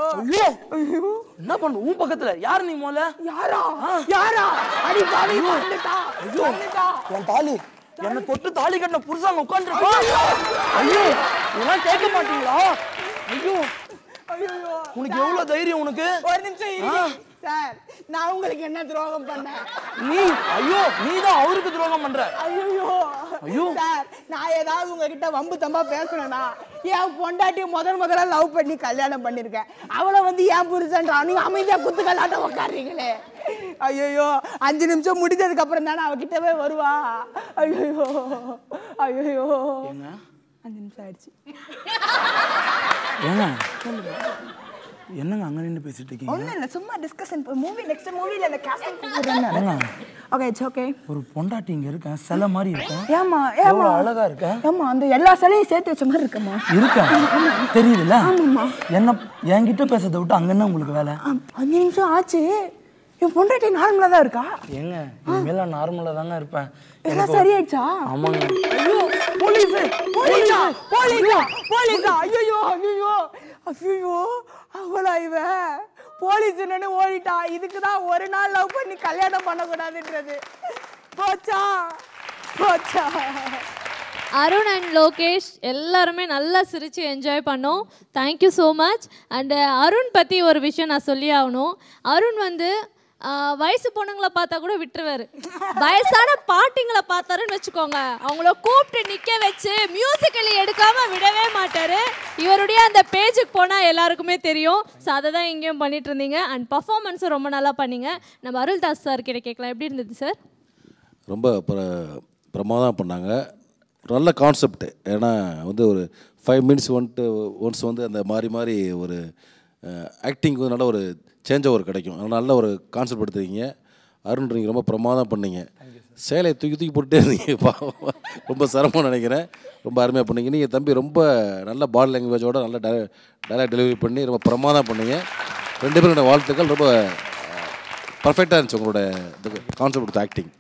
ஐயோ என்ன பண்ணு? உன் பக்கத்துல யார் நீ மோல? யாரா அடி பாவி வந்துட்டா. ஐயோ உன் தாலி என்ன தொட்டு தாலி கட்டின புருஷன் உட்கார்ந்திருக்கா. ஐயோ இதெல்லாம் கேட்க மாட்டீங்களா? ஐயோ ஐயோ உனக்கு எவ்வளவு தைரியம் உனக்கு? ஒரு நிமிஷம் இரு சார். நான் உங்களுக்கு என்ன துரோகம் பண்ணேன்? நீ ஐயோ நீதான் அவருக்கு துரோகம் பண்ற. ஐயோ ஐயோ சார், நான் ஏதாவது உங்ககிட்ட வம்பு தம்பா பேசுறேனா? என் பொண்டாட்டியை முதல்ல லவ் பண்ணி கல்யாணம் பண்ணிருக்கேன். அவளை வந்து ஏன் புருஷன்றா? நீங்க அமைதியா குத்து கல்லாட்டம் உட்காடுறீங்களே. ஐயோ 5 நிமிஷம் முடிஞ்சதுக்கு அப்புறம் தானே அவகிட்டவே வருவா. ஐயோ ஐயோ 5 நிமிஷம் ஆயிடுச்சு. ஏங்க என்னங்க அங்க நின்று பேசிட்டு இருக்கீங்க? ஒண்ணும் இல்ல, சும்மா டிஸ்கஷன். மூவி நெக்ஸ்ட் மூவில அந்த காஸ்டிங் கூப்பிடுறேன். Okay, it's okay. ஒரு பொண்டாட்டி இங்க இருக்க சிலை மாதிரி இருக்கேன். ஏமா எவ்வளவு அழகா இருக்க. ஏமா அந்த எல்லா சிலையும் சேர்த்து வச்ச மாதிரி இருக்கமா இருக்கா? தெரியுதுல்ல? ஆமாம்மா. என்ன என்கிட்ட பேசுறதை விட்டு அங்க என்ன உங்களுக்கு வேலை? 5 நிமிஷம் ஆச்சு. என் பொண்டாட்டி நார்மலா தான் இருக்கா? ஏங்க இனிமேல நார்மலா தாங்க இருப்பேன். எல்லாம் சரியாயிடுச்சா? ஆமாங்க. ஐயோ போலீஸ் போலீஸா போலீஸா போலீஸா ஐயோ ஐயோ ஐயோ அவளா இவ போலீஸ் என்னன்னு ஓடிட்டா. இதுக்கு தான் ஒரு நாள் லவ் பண்ணி கல்யாணம் பண்ணக்கூடாதுன்றது. போச்சா போச்சா. அருண் அண்ட் லோகேஷ் எல்லாருமே நல்லா சிரித்து என்ஜாய் பண்ணோம். Thank you so much. And Arun பற்றி ஒரு விஷயம் நான் சொல்லி ஆகணும். அருண் வந்து வயசு பொண்ணுங்களை பார்த்தா கூட விட்டுருவார். வயசான பாட்டிங்களை பார்த்தாருன்னு வச்சுக்கோங்க, அவங்கள கூப்பிட்டு நிற்க வச்சு மியூசிக்கலி எடுக்காமல் விடவே மாட்டார். இவருடைய அந்த பேஜுக்கு போனால் எல்லாருக்குமே தெரியும். ஸோ அதை தான் இங்கேயும் பண்ணிட்டு இருந்தீங்க. அண்ட் பர்ஃபார்மன்ஸும் ரொம்ப நல்லா பண்ணீங்க. நம்ம அருள்தாஸ் சார் கிட்ட கேட்கலாம், எப்படி இருந்தது சார்? ரொம்ப பிரமாதம் பண்ணாங்க. நல்ல கான்செப்ட். ஏன்னா வந்து ஒரு 5 மினிட்ஸ் ஒன்ஸ் வந்து அந்த மாறி மாறி ஒரு ஆக்டிங் வந்து நல்ல ஒரு சேஞ்ச் ஓவர் கிடைக்கும். அதனால் நல்ல ஒரு கான்செப்ட் எடுத்துருக்கீங்க. அருண் நீங்கள் ரொம்ப பிரமாதம் பண்ணீங்க. சேலையை தூக்கி தூக்கி போட்டுட்டே இருந்தீங்க. ரொம்ப சிரமம் நினைக்கிறேன். ரொம்ப அருமையாக பண்ணீங்க. நீங்கள் தம்பி ரொம்ப நல்ல பாடி லாங்குவேஜோட நல்ல டைலாக் டெலிவரி பண்ணி ரொம்ப பிரமாதம் பண்ணீங்க. 2 பேரோட வாழ்த்துக்கள். ரொம்ப பர்ஃபெக்டாக இருந்துச்சு உங்களோட கான்செப்ட் கொடுத்த ஆக்டிங்.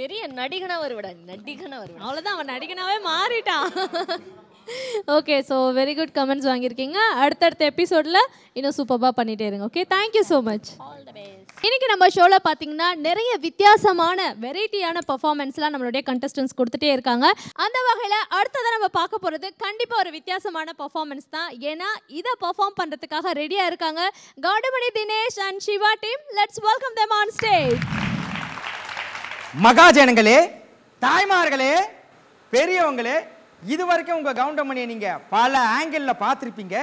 பெரிய நடிகனா வருவடா, நடிகனா வருவா. அவ்வளோதான், அவன் நடிகனாவே மாறிட்டான். Okay, so very good comments வாங்கியிருக்கீங்க. அடுத்தடுத்த எபிசோடில் இன்னும் சூப்பராக பண்ணிகிட்டே இருங்க. Okay, thank you so much. இன்னைக்கு நம்ம ஷோவில் பார்த்தீங்கன்னா நிறைய வித்தியாசமான வெரைட்டியான பர்ஃபார்மன்ஸ்லாம் நம்மளுடைய கண்டஸ்டன்ஸ் கொடுத்துட்டே இருக்காங்க. அந்த வகையில் அடுத்ததாக நம்ம பார்க்க போகிறது கண்டிப்பாக ஒரு வித்தியாசமான பர்ஃபார்மன்ஸ் தான். ஏன்னா இதை பர்ஃபார்ம் பண்ணுறதுக்காக ரெடியாக இருக்காங்க Goundamani Dinesh and Siva team. Let's welcome them on stage. மகாஜனங்களே, தாய்மார்களே, பெரியவங்களே, இது வரைக்கும் உங்கள் கவுண்டமணியை நீங்கள் பல ஆங்கிளில் பார்த்துருப்பீங்க.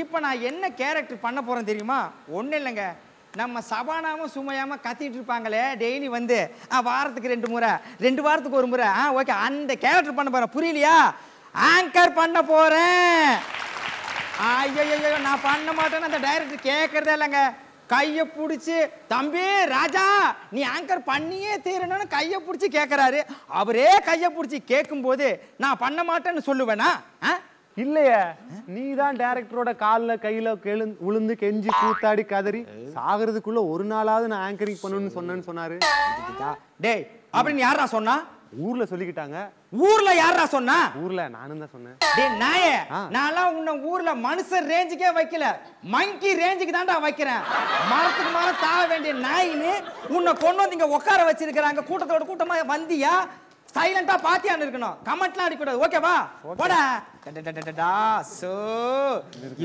இப்போ நான் என்ன கேரக்டர் பண்ண போகிறேன் தெரியுமா? ஒன்றும் இல்லைங்க, நம்ம சபானாமல் சுமையாமல் கத்திட்டு இருப்பாங்களே டெய்லி வந்து வாரத்துக்கு 2 முறை 2 வாரத்துக்கு 1 முறை ஓகே, அந்த கேரக்டர் பண்ண போகிறேன். புரியலையா? ஆங்கர் பண்ண போகிறேன். ஐயோ, நான் பண்ண மாட்டேன்னு அந்த டைரக்டர் கேட்குறதே இல்லைங்க. கையை பிடிச்சி, தம்பி ராஜா நீ ஆங்கர் பண்ணியே தீரணும்னு கையை பிடிச்சி கேட்குறாரு. அவரே கையை பிடிச்சி கேட்கும்போது நான் பண்ண மாட்டேன்னு சொல்லுவேனா? இல்லையே, நீ தான் டைரக்டரோட காலில் கையில் உளுந்து கெஞ்சி கூத்தாடி கதறி சாகிறதுக்குள்ள ஒரு நாளாவது நான் ஆங்கரிங் பண்ணணும்னு சொன்னேன்னு டேய் அப்படின்னு யாரா சொன்னா? ஊர்ல சொல்லிக்கிட்டாங்க. ஊர்ல யாரா சொன்னா? ஊர்ல நானும் தான் சொன்னேன். டேய் நாயே, நான்லாம் உன்னை ஊர்ல மனுஷன் ரேஞ்சுக்கே வைக்கல, மங்கி ரேஞ்சுக்கு தான்டா வைக்கிறேன். மரத்துக்கு மரம் தாக வேண்டிய நாயின்னு உன்னை கொண்டு வந்து இங்க உட்கார வச்சிருக்கிறாங்க. கூட்டத்தோட கூட்டமா வந்தியா? சைலண்டா பாத்தியான்னு இருக்கணும். கமெண்ட்லாம் அடிக்கூடாது. ஓகேவா? போடா. சோ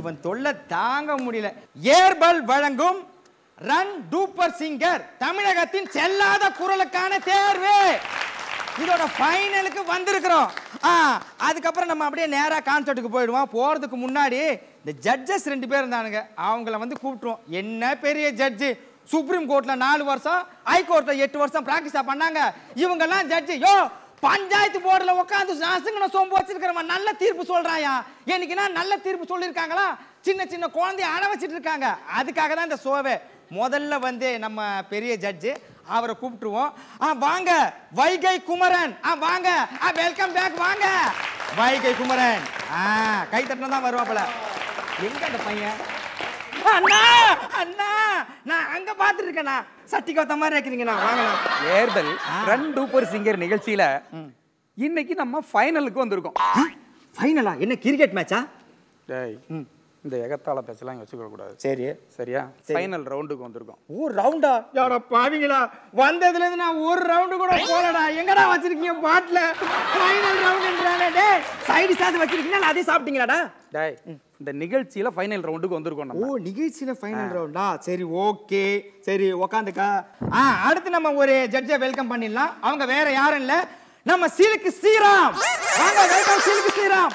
இவன் தொல்லை தாங்க முடியல. ஏர்பல் வழங்கும் ரன் டூப்பர் சிங்கர் தமிழகத்தின் செல்லாத குரலுக்கான தேர்வு இதோட ஃபைனலுக்கு வந்திருக்கிறோம். அதுக்கப்புறம் நம்ம அப்படியே நேராக கான்சர்ட்டுக்கு போயிடுவோம். போகிறதுக்கு முன்னாடி இந்த ஜட்ஜஸ் 2 பேர் இருந்தானுங்க, அவங்கள வந்து கூப்பிட்டுருவோம். என்ன பெரிய ஜட்ஜு, சுப்ரீம் கோர்ட்டில் 4 வருஷம், ஹைகோர்ட்டில் 8 வருஷம் ப்ராக்டிஸாக பண்ணாங்க. இவங்கெல்லாம் ஜட்ஜு. யோ, பஞ்சாயத்து போர்டில் உட்காந்து நாசுங்கன சோம்பு வச்சிருக்கிறவன் நல்ல தீர்ப்பு சொல்கிறாயா? என்னைக்குன்னா நல்ல தீர்ப்பு சொல்லியிருக்காங்களா? சின்ன சின்ன குழந்தைய அழ வச்சிட்டு இருக்காங்க. அதுக்காக தான் இந்த ஷோவே. முதல்ல வந்து நம்ம பெரிய ஜட்ஜு, அவரை கூப்பிட்டுருவோம். வாங்க வைகை குமரன். வாங்க, வெல்கம் பேக். வாங்க வைகை குமரன். கை தட்டினா தான் வருவாப்புல. எங்க அந்த பையன்? அண்ணா அண்ணா, நான் அங்க பாத்துட்டு இருக்கேண்ணா. சட்டி கோத்த மாதிரி இருக்கிறீங்கண்ணா. வாங்கண்ணா. ஏர்பல் ரன் டூப்பர் சிங்கர் நிகழ்ச்சியில இன்னைக்கு நம்ம ஃபைனலுக்கு வந்திருக்கோம். ஃபைனலா? என்ன கிரிக்கெட் மேட்சா? டேய், இந்த எகத்தால பேசலாம் வச்சுக்க கூடாது. சரி, சரியா? ஃபைனல் ரவுண்டுக்கு வந்திருக்கோம். ஒரு ரவுண்டா? யாரா பாவீங்களா, வந்ததுல இருந்து நான் ஒரு ரவுண்டு கூட போலடா. எங்கடா வச்சிருக்கீங்க பாட்ல? ஃபைனல் ரவுண்ட்ன்றானே. டேய், சைடு சாஸ் வச்சிருக்கீங்களா? அதே சாப்பிட்டீங்களாடா? டேய், இந்த நிகழ்ச்சியில ஃபைனல் ரவுண்டுக்கு வந்திருக்கோம் நம்ம. ஓ, நிகழ்ச்சியில ஃபைனல் ரவுண்டா? சரி, ஓகே. சரி, உட்காந்துக்கா. அடுத்து நம்ம ஒரு ஜட்ஜை வெல்கம் பண்ணிடலாம். அவங்க வேற யாரும் இல்ல, நம்ம சிலுக்கு ஸ்ரீராம். வாங்க, வெல்கம் சிலுக்கு ஸ்ரீராம்.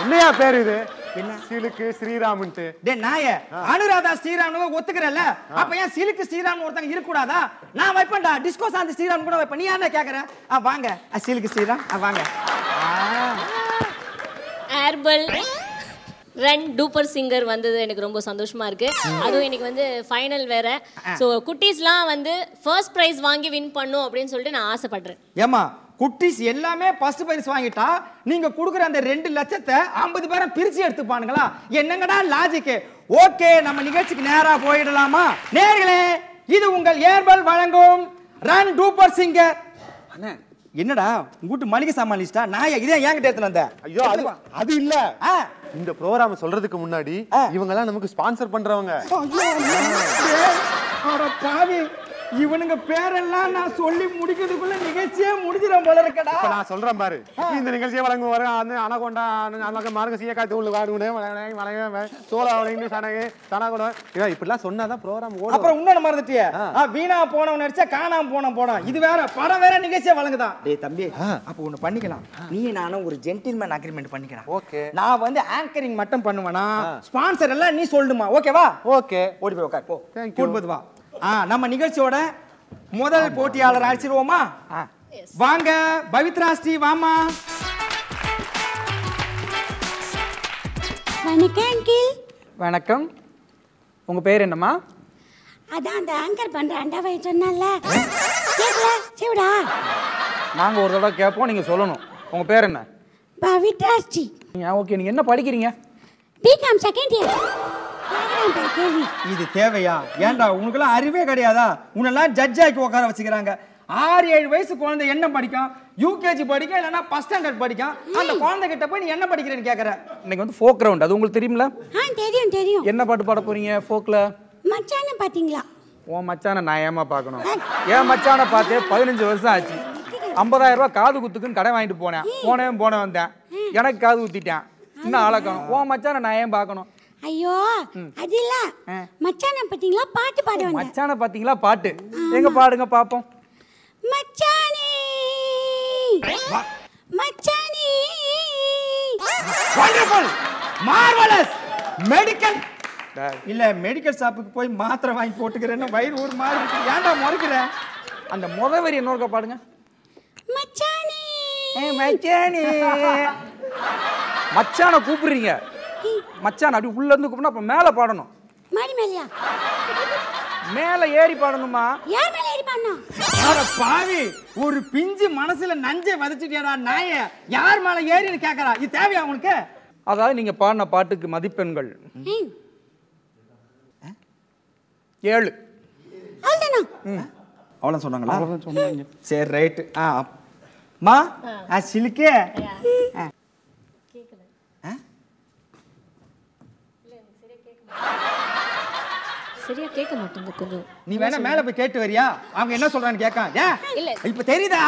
என்னையா பேர் இது? என்ன சிலுக்கு ஸ்ரீராம்ன்ட்டு? டேய் நாயே, அனுராதா ஸ்ரீராம்னு ஒத்துக்கறல, அப்ப ஏன் சிலுக்கு ஸ்ரீராம் ஒருத்தங்க இருக்க கூடாதா? நான் வைப்பேன்டா, டிஸ்கோ சாந்தி ஸ்ரீராம் கூட வைப்பேன். நீ என்ன கேக்குற? வாங்க சிலுக்கு ஸ்ரீராம், வாங்க. ஏர்பல் ரன் டூப்பர் சிங்கர் வந்தது எனக்கு ரொம்ப சந்தோஷமா இருக்கு. அதுவும் எனக்கு வந்து ஃபைனல் வேற. ஸோ குட்டீஸ்லாம் வந்து ஃபர்ஸ்ட் ப்ரைஸ் வாங்கி வின் பண்ணும் அப்படின்னு சொல்லிட்டு நான் ஆசைப்படுறேன். ஏமா குட்டீஸ் எல்லாமே ஃபர்ஸ்ட் ப்ரைஸ் வாங்கிட்டா நீங்க கொடுக்குற அந்த 2 லட்சத்தை 50 பேரும் பிரிச்சு எடுத்துப்பானுங்களா? என்னங்கடா லாஜிக்? ஓகே, நம்ம நிகழ்ச்சிக்கு நேரா போயிடலாமா? நேர்களே, இது உங்கள் ஏர்பல் வழங்கும் ரன் டூப்பர் சிங்கர். அண்ணா என்னடா உங்கூட்டு மளிகை சாமான் லிஸ்டா? நான் இதே ஏங்கிட்ட எடுத்துட்டு வந்தேன். ஐயோ அது இல்ல. இந்த ப்ரோகிராம் சொல்றதுக்கு முன்னாடி இவங்க எல்லாம் நமக்கு ஸ்பான்சர் பண்றவங்க. அட பாவி, இவனுங்க பேரெல்லாம் நான் சொல்லி முடிக்கிறதுக்குள்ள நிகழ்ச்சியே முடிஞ்சிடும் போல இருக்கடா. இப்ப நான் சொல்றேன் பாரு. இந்த நிகழ்ச்சியை வழங்கும் வர அனகொண்டா மார்க சீயக்காத்து உள்ள வாடுனே வளைய சோலாவளைன்னு சனகே சனகொட இப்படிலாம் சொன்னாதான் ப்ரோகிராம் ஓடும். அப்புறம் இன்னொன்னு மறந்துட்டியே, வீணா போனவன் நடிச்சா காணாம போன போடும். இது வேற படம் வேற நிகழ்ச்சியை வழங்குதான். டேய் தம்பி, அப்ப ஒண்ணு பண்ணிக்கலாம். நீ நானும் ஒரு ஜென்டில்மேன் அக்ரிமெண்ட் பண்ணிக்கலாம். ஓகே, நான் வந்து ஆங்கரிங் மட்டும் பண்ணுவேனா, ஸ்பான்சர் எல்லாம் நீ சொல்லுமா? ஓகேவா? ஓகே, ஓடி போய் உட்கார் போ. கூடுபது வா. நம்ம நிகழ்ச்சியோட முதல் போட்டியாளர் அழைச்சிருவோமா? வாங்க பவித்ரா ஸ்ரீ, வாமா. வணக்கம் அங்கிள். வணக்கம். உங்க பேர் என்னம்மா? அதான் அந்த ஆங்கர் பண்ற அண்டாவை சொன்னல. கேக்கல சிவடா. நாங்க ஒரு தடவை கேட்போம், நீங்க சொல்லணும். உங்க பேர் என்ன? பவித்ரா ஸ்ரீ. ஓகே, நீங்க என்ன படிக்கிறீங்க? B Com second year. இது தேவையா? ஏன்டா உனக்கெல்லாம் அறிவே கிடையாதா? உன்னெல்லாம் ஜட்ஜ் ஆக்கி உட்கார வச்சுக்கிறாங்க. 6-7 வயசு குழந்தை என்ன படிக்கும்? யூகேஜி படிக்கும், இல்லைன்னா ஃபர்ஸ்ட் ஸ்டாண்டர்ட் படிக்கும். அந்த குழந்தை கிட்ட போய் நீ என்ன படிக்கிறேன்னு கேட்குற. இன்னைக்கு வந்து ஃபோக் ரவுண்ட், அது உங்களுக்கு தெரியுமில? தெரியும் தெரியும். என்ன பாட்டு பாட போறீங்க ஃபோக்ல? மச்சான பாத்தீங்களா? உன் மச்சான நான் ஏமா பார்க்கணும்? ஏன் மச்சான பார்த்தே 15 வருஷம் ஆச்சு. 50,000 ரூபாய் காது குத்துக்குன்னு கடை வாங்கிட்டு போனேன் வந்தேன். எனக்கு காது குத்திட்டேன், இன்னும் ஆளக்கணும். உன் மச்சான நான் ஏன் பார்க்கணும்? ஐயோ அது இல்ல, மச்சான பாத்தீங்களா பாட்டு பாடுவாங்க. மச்சான பாத்தீங்களா பாட்டு? எங்க பாடுங்க பாப்போம். மச்சானே மச்சானே. Wonderful, marvellous. மெடிக்கல் இல்ல, மெடிக்கல் ஷாப்புக்கு போய் மாத்திரை வாங்கி போட்டுக்கிறேன்னு வயிறு ஒரு மாதிரி இருக்கு. ஏன்டா முறைக்கிற? அந்த முதவரி இன்னொருக்க பாடுங்க. மச்சானே மச்சானே. மச்சான கூப்பிடுறீங்க, மச்சான் அப்படி உள்ள இருந்து கூப்பிடணும். அப்ப மேல பாடணும். மாடி மேலையா? மேல ஏறி பாடணுமா? யார் மேல ஏறி பாடணும்? அட பாவி, ஒரு பிஞ்சு மனசுல நஞ்சை வதச்சிட்டியாடா நாயே. யார் மேல ஏறின்னு கேக்குறா? இது தேவையா உனக்கு? அதாவது நீங்க பாடின பாட்டுக்கு மதிப்பெண்கள் 7. அவ்வளவு சொன்னாங்களா? சரி ரைட்டு. மா சிலுக்கே சரியா கேட்க மாட்டேங்குது கொஞ்சம். நீ வேணா மேல போய் கேட்டு வரியா? அவங்க என்ன சொல்றான்னு கேட்க. இல்ல இப்ப தெரியுதா?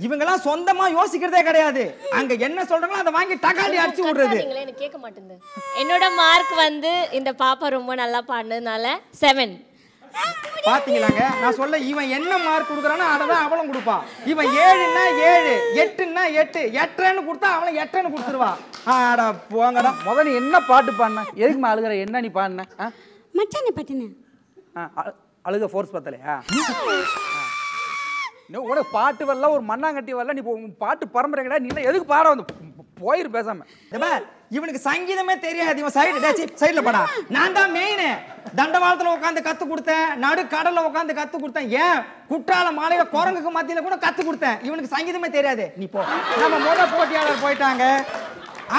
இவங்கெல்லாம் சொந்தமா யோசிக்கிறதே கிடையாது. அங்க என்ன சொல்றாங்களோ அதை வாங்கி டகாலி அடிச்சு விடுறது. எனக்கு கேட்க மாட்டேங்குது. என்னோட மார்க் வந்து இந்த பாப்பா ரொம்ப நல்லா பாடுனதுனால 7. பாத்தீங்களாங்க, நான் சொல்ல இவன் என்ன மார்க் கொடுக்குறானோ அதான் அவளும் கொடுப்பான். இவன் 7ன்னா 7, 8ன்னா 8, 8ன்னு கொடுத்தா அவளும் 8ன்னு கொடுத்துருவா. ஆடா போங்கடா. முதல்ல என்ன பாட்டு பாடின? எதுக்குமா அழுகிற? என்ன நீ பாடின? மச்சான பாட்டுன. அழுக ஃபோர்ஸ் பத்தலையா? உனக்கு பாட்டு வரல, ஒரு மண்ணாங்கட்டி வரல, நீ பாட்டு பரம்பரை கிடையாது. நீ எதுக்கு பாட வந்து போயிரு பேசாம. இவனுக்கு சங்கீதமே தெரியாது. இவன் சைடுல படா. நான் தான் மெயின். தண்டவாளத்துல உட்காந்து கத்து கொடுத்தேன், நடு கடல்ல உட்காந்து கத்து கொடுத்தேன், ஏன் குற்றால மாலையில குரங்குக்கு மத்தியில கூட கத்து கொடுத்தேன். இவனுக்கு சங்கீதமே தெரியாது. நீ போ. நம்ம முதல் போட்டியாளர் போயிட்டாங்க.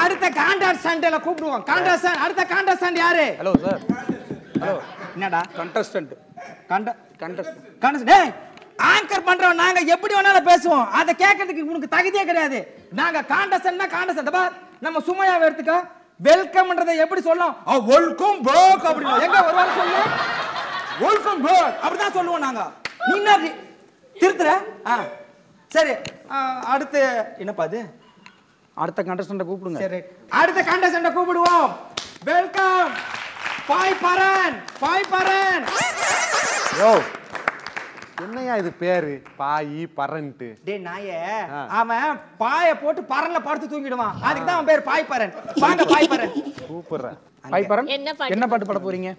அடுத்த கான்ட்ராக்ட் சண்டேல கூப்பிடுவோம். கான்ட்ராக்ட் அடுத்த கான்ட்ராக்ட் சண்டே யாரு? Hello sir. ஹலோ, என்னடா? கண்டஸ்டன்ட். டேய், ஆங்கர் பண்றோம் நாங்க, எப்படி வேணாலும் பேசுவோம். அதை கேட்கறதுக்கு உனக்கு தகுதியே கிடையாது. நாங்க காண்டஸ்டன்ட்னா காண்டஸ்டன்ட். நம்ம சுமையாவை எடுத்துக்க. வெல்கம்ன்றதை எப்படி சொல்லலாம்? வெல்கம் பேக் அப்படினா எங்க ஒரு வாரம் சொல்லு. வெல்கம் பேக் அப்படிதான் சொல்லுவோம் நாங்க. நீ என்ன திருத்துற? சரி, அடுத்து என்னப்பா அது? அடுத்த கண்டஸ்டன்ட் கூப்பிடுங்க. சரி, அடுத்த கண்டஸ்டன்ட் கூப்பிடுவோம். வெல்கம் பாய் பரன். பாய் பரன். யோ, என்னையா இது பேரு? பாய் பரன்ட்டு. டேய் நாயே, அவன் பாய போட்டு பரன்ல படுத்து தூங்கிடுவான். அதுக்கு தான் அவன் பேர் பாய் பரன். வாங்க பாய் பரன். சூப்பர். பாய் பரன், என்ன பாட்டு பாட போறீங்க?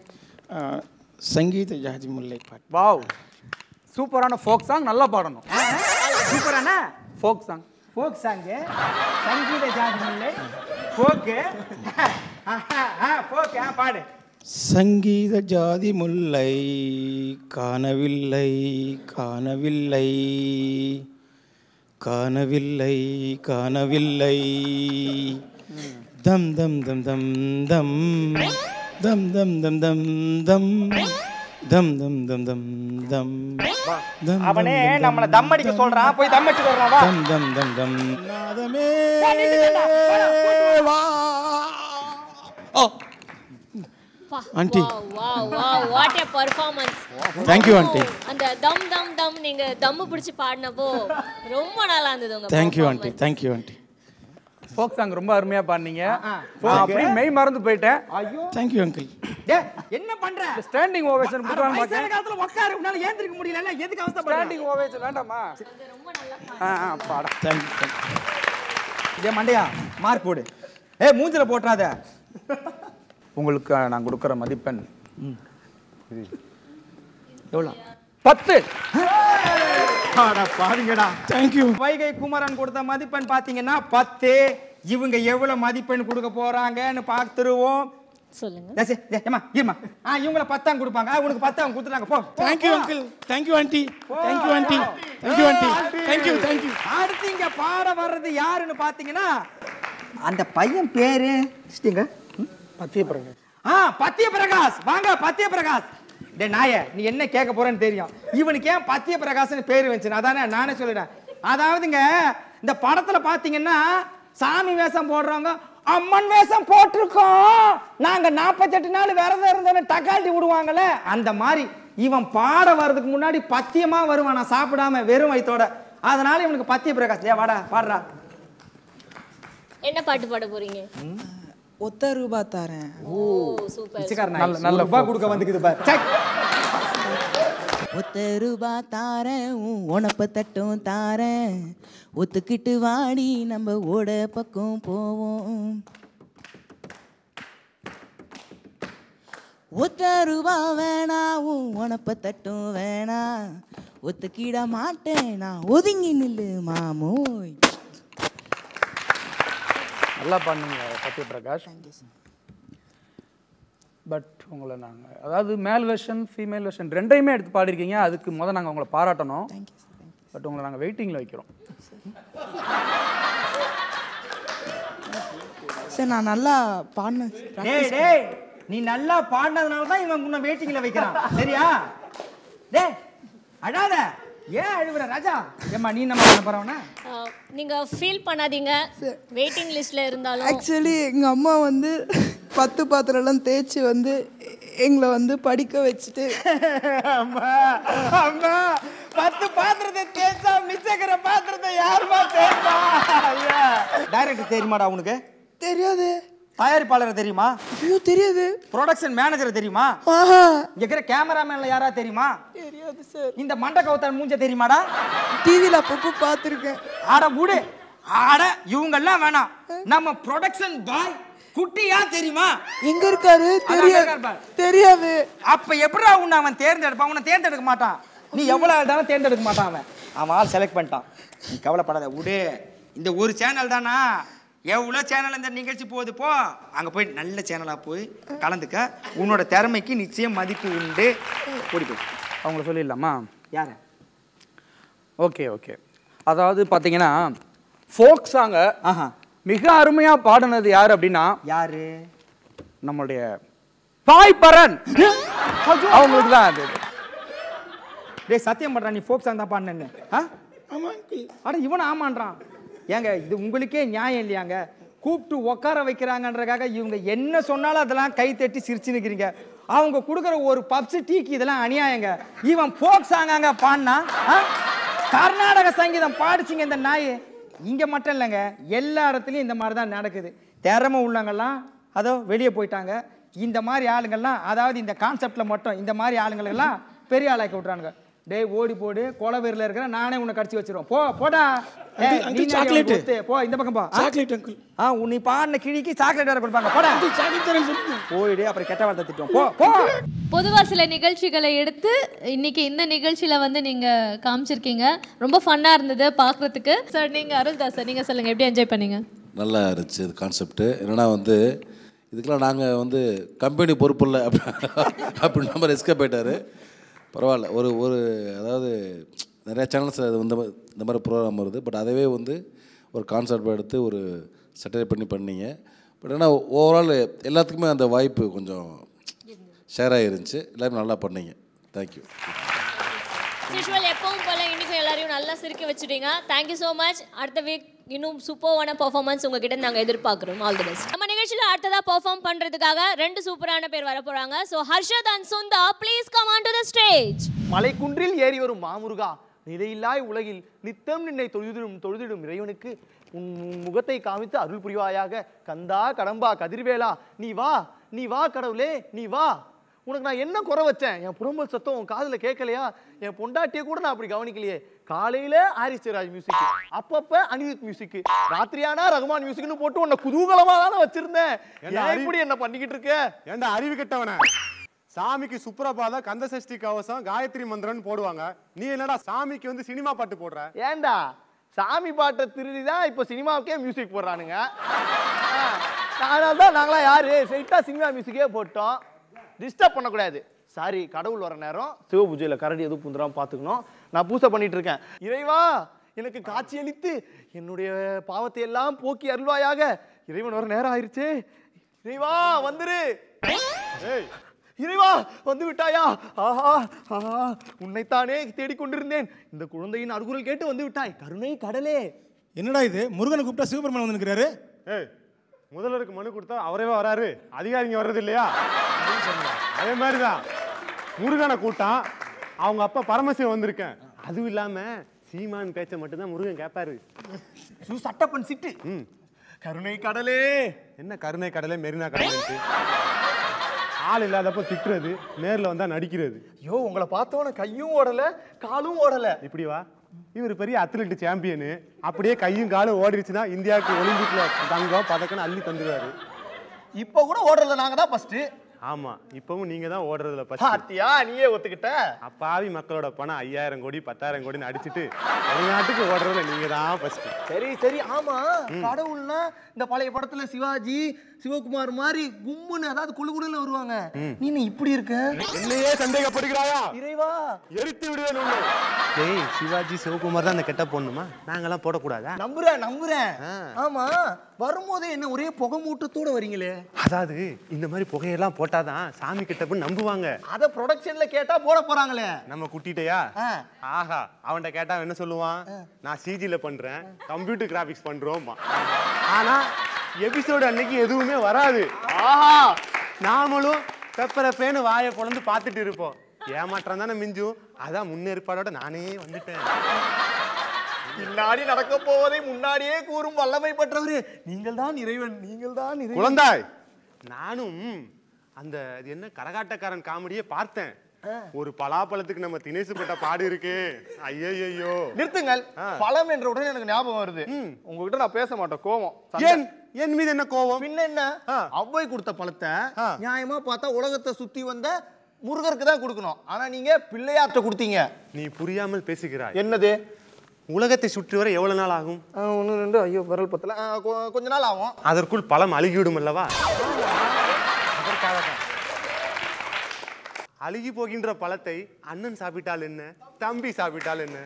சங்கீத ஜாதி முல்லை பாட்டு. வாவ், சூப்பரான ஃபோக் சாங். நல்லா பாடணும். சூப்பரான ஃபோக் சாங். ஃபோக் சாங், சங்கீத ஜாதி முல்லை போக்கு போக்கு பாடு. சங்கீத ஜாதி முல்லை காணவில்லை காணவில்லை காணவில்லை காணவில்லை தம் தம் தம் தம் தம் தம் தம் தம் தம் தம் தம் தம் தம் தம் தம் தம். அவனே நம்மள தம் அடிக்க சொல்றான், போய் தம் அடிச்சு வர்றான். வா. தம் தம் தம் தம் நாதமே வா. ஓ aunty, what a performance. Thank you aunty. அந்த தம் தம் தம் நீங்க தம்மு பிடிச்சு பாடினப்போ ரொம்ப நல்லா இருந்தது உங்க. Thank you aunty, thank you aunty. Folk song ரொம்ப அருமையா பாடுனீங்க. அப்படியே மெய் மறந்து போயிட்டேன். ஐயோ தேங்க் யூ அங்கிள். டேய் என்ன பண்ற? ஸ்டாண்டிங் ஓவேஷன் கொடுக்கலாம்னு பார்த்தேன். வயசான காலத்துல உட்காரு, உன்னால ஏந்திரிக்க முடியல. எதுக்கு அவஸ்தைப்படுற? ஸ்டாண்டிங் ஓவேஷன் வேண்டாமா? ரொம்ப நல்லா பாடா. Thank you. இதே மண்டையா மார்க் போடு. ஏய் மூஞ்சில போட்றாத. உங்களுக்கு நான் கொடுக்குற மதிப்பெண் எவ்வளோ? 10. அட பாருங்கடா. Thank you. வைகை குமரன் கொடுத்த மதிப்பெண் பாத்தீங்கன்னா 10. இவங்க எவ்வளவு மதிப்பெண் கொடுக்க போறாங்கன்னு பார்த்துருவோம். சொல்லுங்க. ஏமா இருமா. இவங்கள 10 கொடுப்பாங்க. உனக்கு 10 அவங்க கொடுத்துறாங்க. போ. Thank you uncle. Thank you aunty. Thank you aunty. Thank you aunty. Thank you, thank you. அடுத்து இங்க பாட வர்றது யாருன்னு பாத்தீங்கன்னா அந்த பையன் பேரு ஸ்டிங்க பத்திய பிரகாஷ். பத்திய பிரகாஷ். வாங்க பத்திய பிரகாஷ். டேய் நாயே, நீ என்ன கேட்க போறேன்னு தெரியும். இவனுக்கு ஏன் பத்திய பிரகாஷ்னு பேர் வந்துச்சு? அதானே நானே சொல்லிட்டேன். அதாவதுங்க இந்த படத்துல பாத்தீங்கன்னா சாமி வேஷம் போடுறவங்க அம்மன் வேஷம் போட்டிருக்கோம், நாங்க 48 நாள் விரதம் இருந்தோன்னு டக்காட்டி விடுவாங்கல்ல, அந்த மாதிரி இவன் பாட வர்றதுக்கு முன்னாடி பத்தியமா வருவான். நான் சாப்பிடாம வெறும் வயித்தோட. அதனால இவனுக்கு பத்திய பிரகாஷ். ஏ வாடா பாடுறா. என்ன பாட்டு பாட போறீங்க? ஒத்த ரூபா தாரேன். ஓ சூப்பர். நல்ல ரூபா கொடுக்க வந்துக்குது பாரு. ஒத்த ரூபா தாரேன், உனப்ப தட்டும் தாரேன், ஒத்துக்கிட்டு வாடி நம்ம ஓட பக்கம் போவோம். ஒத்த ரூபா வேணா, உனப்ப தட்டும் வேணா, ஒத்துக்கிட மாட்டேன் நான், ஒதுங்கி நில்லு மாமோய். நல்லா பண்ணுங்க சத்ய பிரகாஷ். பட் உங்களை நாங்கள் அதாவது மேல் வெர்ஷன் ஃபீமேல் வெர்ஷன் ரெண்டையுமே எடுத்து பாடிருக்கீங்க. அதுக்கு முதல் நாங்கள் உங்களை பாராட்டணும். பட் உங்களை நாங்கள் வெயிட்டிங்கில் வைக்கிறோம். சரி நான் நல்லா பாடினேன். டேய் நீ நல்லா பாடினதுனால தான் இவன் உன்னை வெயிட்டிங்ல வைக்கிறான். சரியா? டேய் அழாத. ஏன் அழுவுற ராஜா? ஏம்மா நீ நம்ம பண்ண போறவனா? நீங்க ஃபீல் பண்ணாதீங்க. வெயிட்டிங் லிஸ்ட்ல இருந்தாலும் ஆக்சுவலி எங்க அம்மா வந்து 10 பாத்திரம்லாம் தேய்ச்சி வந்து எங்களை வந்து படிக்க வச்சுட்டு அம்மா அம்மா 10 பாத்திரத்தை தேய்ச்சா மிச்சக்கிற பாத்திரத்தை யாருமா தேய்ப்பா? டைரக்டர் தெரியுமாடா உனக்கு? தெரியாது. தயாரிப்பாளர் தெரியுமா? ஐயோ தெரியாது. ப்ரொடக்ஷன் மேனேஜர் தெரியுமா? இங்க இருக்கிற கேமராமேன்ல யாரா தெரியுமா? தெரியாது சார். இந்த மண்டை கவுத்தன் மூஞ்ச தெரியுமாடா? டிவில அப்பப்போ பார்த்துருக்கேன். ஆட மூடு. ஆட இவங்கெல்லாம் வேணாம். நம்ம ப்ரொடக்ஷன் பாய் குட்டியா தெரியுமா? எங்க இருக்காரு? தெரியாது. அப்ப எப்படா உன்னை அவன் தேர்ந்தெடுப்பான்? உன்னை தேர்ந்தெடுக்க மாட்டான். நீ எவ்வளவு இருந்தாலும் தேர்ந்தெடுக்க மாட்டான் அவன். அவன் ஆள் செலக்ட் பண்ணிட்டான். நீ கவலைப்படாத விடு. இந்த ஒரு சேனல் தானா? எவ்வளோ சேனல் இந்த நிகழ்ச்சி போகுது. போ அங்கே போய் நல்ல சேனலாக போய் கலந்துக்க. உன்னோட திறமைக்கு நிச்சயம் மதிப்பு உண்டு. போய் அவங்கள சொல்லிடலாமா? யார்? Okay okay. அதாவது பார்த்தீங்கன்னா ஃபோக் சாங்க மிக அருமையாக பாடினது யார் அப்படின்னா யாரு? நம்மளுடைய தாய் பரன். அவங்களுக்கு தான் அது. டேய் சத்தியம் பண்ணுறான் நீ ஃபோக் சாங் தான் பாடினேன்னு. அட இவன் ஆமான்றான். ஏங்க இது உங்களுக்கே நியாயம் இல்லையாங்க? கூப்பிட்டு உட்கார வைக்கிறாங்கன்றக்காக இவங்க என்ன சொன்னாலும் அதெல்லாம் கை தட்டி சிரிச்சு நிற்கிறீங்க. அவங்க கொடுக்குற ஒரு பப்ஸ் டீக்கு இதெல்லாம் அநியாயங்க. இவன் ஃபோக் சாங்காங்க பாடினா கர்நாடக சங்கீதம் பாடிச்சிங்க இந்த நாய். இங்கே மட்டும் இல்லைங்க, எல்லா இடத்துலையும் இந்த மாதிரி தான் நடக்குது. திறமை உள்ளவங்கெல்லாம் அதோ வெளியே போயிட்டாங்க. இந்த மாதிரி ஆளுங்கள்லாம் அதாவது இந்த கான்செப்டில் மட்டும் இந்த மாதிரி ஆளுங்களெல்லாம் பெரிய ஆளாக்கி விட்றானுங்க. டேய் ஓடி போடு, கொலவேரில் இருக்கிற நானே உன்னை கடிச்சு வச்சிருவோம். போடா. சாக்லேட் போ இந்த பக்கம் போ. Chocolate uncle. நீ பாடின கிழிக்கு சாக்லேட் வேற கொடுப்பாங்க. போடா. போயிடு, அப்புறம் கெட்ட வார்த்தை திட்டுவோம். போ. பொதுவா சில நிகழ்ச்சிகளை எடுத்து இன்னைக்கு இந்த நிகழ்ச்சியில வந்து நீங்க காமிச்சிருக்கீங்க. ரொம்ப ஃபன்னா இருந்தது பார்க்கறதுக்கு. சார் நீங்க அருள்தாஸ் சார் நீங்க சொல்லுங்க எப்படி என்ஜாய் பண்ணீங்க? நல்லா இருந்துச்சு இது கான்செப்ட்டு. என்னென்னா வந்து இதுக்கெல்லாம் நாங்கள் வந்து கம்பெனி பொறுப்பு இல்லை அப்படின்னு நம்ம எஸ்கேப் ஆகிட்டார். பரவாயில்ல. ஒரு அதாவது நிறையா சேனல்ஸில் அது வந்து இந்த மாதிரி ப்ரோக்ராம் வருது. பட் அதவே வந்து ஒரு கான்செப்ட் எடுத்து ஒரு செட்டை பண்ணீங்க. பட் ஆனால் ஓவரால் எல்லாத்துக்குமே அந்த வாய்ப்பு கொஞ்சம் ஷேர் ஆகிருந்துச்சு. எல்லாருமே நல்லா பண்ணீங்க. தேங்க்யூ. எப்பவும் போல இன்னைக்கும் எல்லாரையும் நல்லா சிரிக்க வச்சுட்டீங்க. Thank you so much. அடுத்த வீக் இன்னும் சூப்பரான பெர்ஃபார்மன்ஸ் உங்ககிட்ட நாங்கள் எதிர்பார்க்குறோம். All the best. நம்ம நிகழ்ச்சியில் அடுத்ததாக பெர்ஃபார்ம் பண்ணுறதுக்காக 2 சூப்பரான பேர் வர போகிறாங்க. So Harshad and Sundha, please come on to the stage. மலைக்குன்றில் ஏறி வரும் மாமுருகா, நிலையில்லாய் உலகில் நித்தம் நின்னை தொழுதிடும் இறைவனுக்கு உன் முகத்தை காமித்து அருள் புரிவாயாக. கந்தா கடம்பா கதிர்வேலா, நீ வா கடவுளே, நீ வா. உனக்கு நான் என்ன குறை வச்சேன்? என் புறம்பல் சத்தம் உன் காதில் கேட்கலையா? என் பொண்டாட்டியை கூட நான் அப்படி கவனிக்கலையே. காலையில ஹாரிஸ் ஜெயராஜ் மியூசிக், அப்பப்ப அனிருத் மியூசிக், ராத்திரியானா ரகுமான் மியூசிக்னு போட்டு உன்னை குதூகலமா தானே வச்சிருந்தேன். இப்படி என்ன பண்ணிக்கிட்டு இருக்க? ஏண்டா அறிவு கெட்டவன. சாமிக்கு சுப்ரபாதம், கந்த சஷ்டி கவசம், காயத்ரி மந்திரம்னு போடுவாங்க. நீ என்னடா சாமிக்கு வந்து சினிமா பாட்டு போடுற? ஏண்டா சாமி பாட்டை திருடிதான் இப்போ சினிமாவுக்கே மியூசிக் போடுறானுங்க. அதனால தான் நாங்களாம் யாரு ஸ்ட்ரைட்டா சினிமா மியூசிக்கே போட்டோம். டிஸ்டர்ப் பண்ணக்கூடாது. சாரி, கடவுள் வர நேரம் சிவ பூஜையில் கரடி எதுவும் புந்துராம பார்த்துக்கணும். நான் பூசை பண்ணிட்டு இருக்கேன். இறைவா, எனக்கு காட்சியளித்து என்னுடைய பாவத்தை எல்லாம் போக்கி அருள்வாயாக. இறைவன் வர நேரம் ஆயிருச்சு. இறைவா வந்துரு. இறைவா வந்து விட்டாயா? ஆஹா ஆஹா, உன்னைத்தானே தேடிக்கொண்டிருந்தேன். இந்த குழந்தையின் அருகுரல் கேட்டு வந்து விட்டாய். கருணை கடலே. என்னடா இது, முருகனை கூப்பிட்டா சிவபெருமான் வந்து நிற்கிறாரு. முதல்வருக்கு மனு கொடுத்தா அவரே வராரு, அதிகாரிங்க வர்றது இல்லையா? அதே மாதிரிதான் முருகனை கூட்டம். அவங்க அப்பா பரமசிவம் வந்திருக்கேன். அதுவும் இல்லாம சீமான் பேச்ச மட்டும்தான் முருகன் கேட்பாரு. சட்டப்பன் சிட்டு. கருணை கடலே. என்ன கருணை கடலே, மெரினா கடலே? ஆள் இல்லாதப்ப திட்டுறது, நேர்ல வந்தா நடிக்கிறது. ஐயோ, உங்களை பார்த்தவன கையும் ஓடல காலும் ஓடல. இப்படி வா, இவர் பெரிய அத்லெட் சாம்பியனு. அப்படியே கையும் காலும் ஓடிடுச்சுன்னா இந்தியாவுக்கு ஒலிம்பிக்ல தங்கம் பதக்கன்னு அள்ளி தந்துருவாரு. இப்ப கூட ஓடுறதுல நாங்க தான் ஃபர்ஸ்ட். ஆமா, இப்பவும் நீங்க தான் ஓடுறதுல ஃபர்ஸ்ட். பாத்தியா, நீயே ஒத்துக்கிட்ட. அப்பாவி மக்களோட பணம் 5000 கோடி 10,000 கோடின்னு அடிச்சுட்டு வெளிநாட்டுக்கு ஓடுறதுல நீங்க தான் ஃபர்ஸ்ட். சரி சரி. ஆமா, கடவுள்னா இந்த பழைய படத்துல சிவாஜி சிவகுமார் மாதிரி கும்முன்னு, அதாவது குழுகுழுன்னு வருவாங்க. நீ இப்படி இருக்க? என்னையே சந்தேகப்படுகிறாயா? இறைவா, எரித்து விடுவேன் உன்னை. டேய், சிவாஜி சிவகுமார் தான் அந்த கெட்ட பொண்ணுமா? நாங்கெல்லாம் போடக்கூடாதா? நம்புறேன். ஆமா, வரும்போதே என்ன ஒரே புகை மூட்டத்தோட வரீங்களே? அதாவது இந்த மாதிரி புகையெல்லாம் போட்டாதான் சாமி கிட்ட நம்புவாங்க. அத ப்ரொடக்ஷன்ல கேட்டா போட போறாங்களே. நம்ம குட்டிட்டையா? ஆஹா, அவன்கிட்ட கேட்டா என்ன சொல்லுவான்? நான் சிஜில பண்றேன், கம்ப்யூட்டர் கிராபிக்ஸ் பண்றோம். ஆனா எபிசோடு அன்னைக்கு எதுவுமே வராது. ஆஹா, நாமளும் பெப்பரப்பேன்னு வாயை பொழந்து பார்த்துட்டு இருப்போம். ஏமாற்றம் தானே மிஞ்சும். அதான் முன்னேற்பாடோட நானே வந்துட்டேன். பின்னாடி நடக்க போவதை முன்னாடியே கூறும் வல்லமை பெற்றவரு நீங்கள் தான் இறைவன். நீங்கள் தான் இறைவன். குழந்தாய், நானும் அந்த என்ன கரகாட்டக்காரன் காமெடியை பார்த்தேன். ஒரு பலாப்பழத்துக்கு நம்ம தினேசுப்பட்ட பாடு இருக்கு. ஐயோ, நிறுத்துங்கள். பழம் என்ற உடனே எனக்கு ஞாபகம் வருது. உங்ககிட்ட நான் பேச மாட்டேன், கோவம். என் மீது என்ன கோவம்? பின்ன என்ன, அவ்வை கொடுத்த பழத்தை நியாயமா பார்த்தா உலகத்தை சுத்தி வந்த முருகருக்கு தான் கொடுக்கணும். ஆனா நீங்க பிள்ளையார்ட்ட கொடுத்தீங்க. நீ புரியாமல் பேசுகிறாய். என்னது? உலகத்தை சுற்றி வர எவ்வளவு நாள் ஆகும்? 1 2 ஐயோ விரல் பத்தல, கொஞ்ச நாள் ஆகும். அதற்குள் பழம் அழுகிவிடும் அல்லவா? அழுகி போகின்ற பழத்தை அண்ணன் சாப்பிட்டால் என்ன, தம்பி சாப்பிட்டால் என்ன?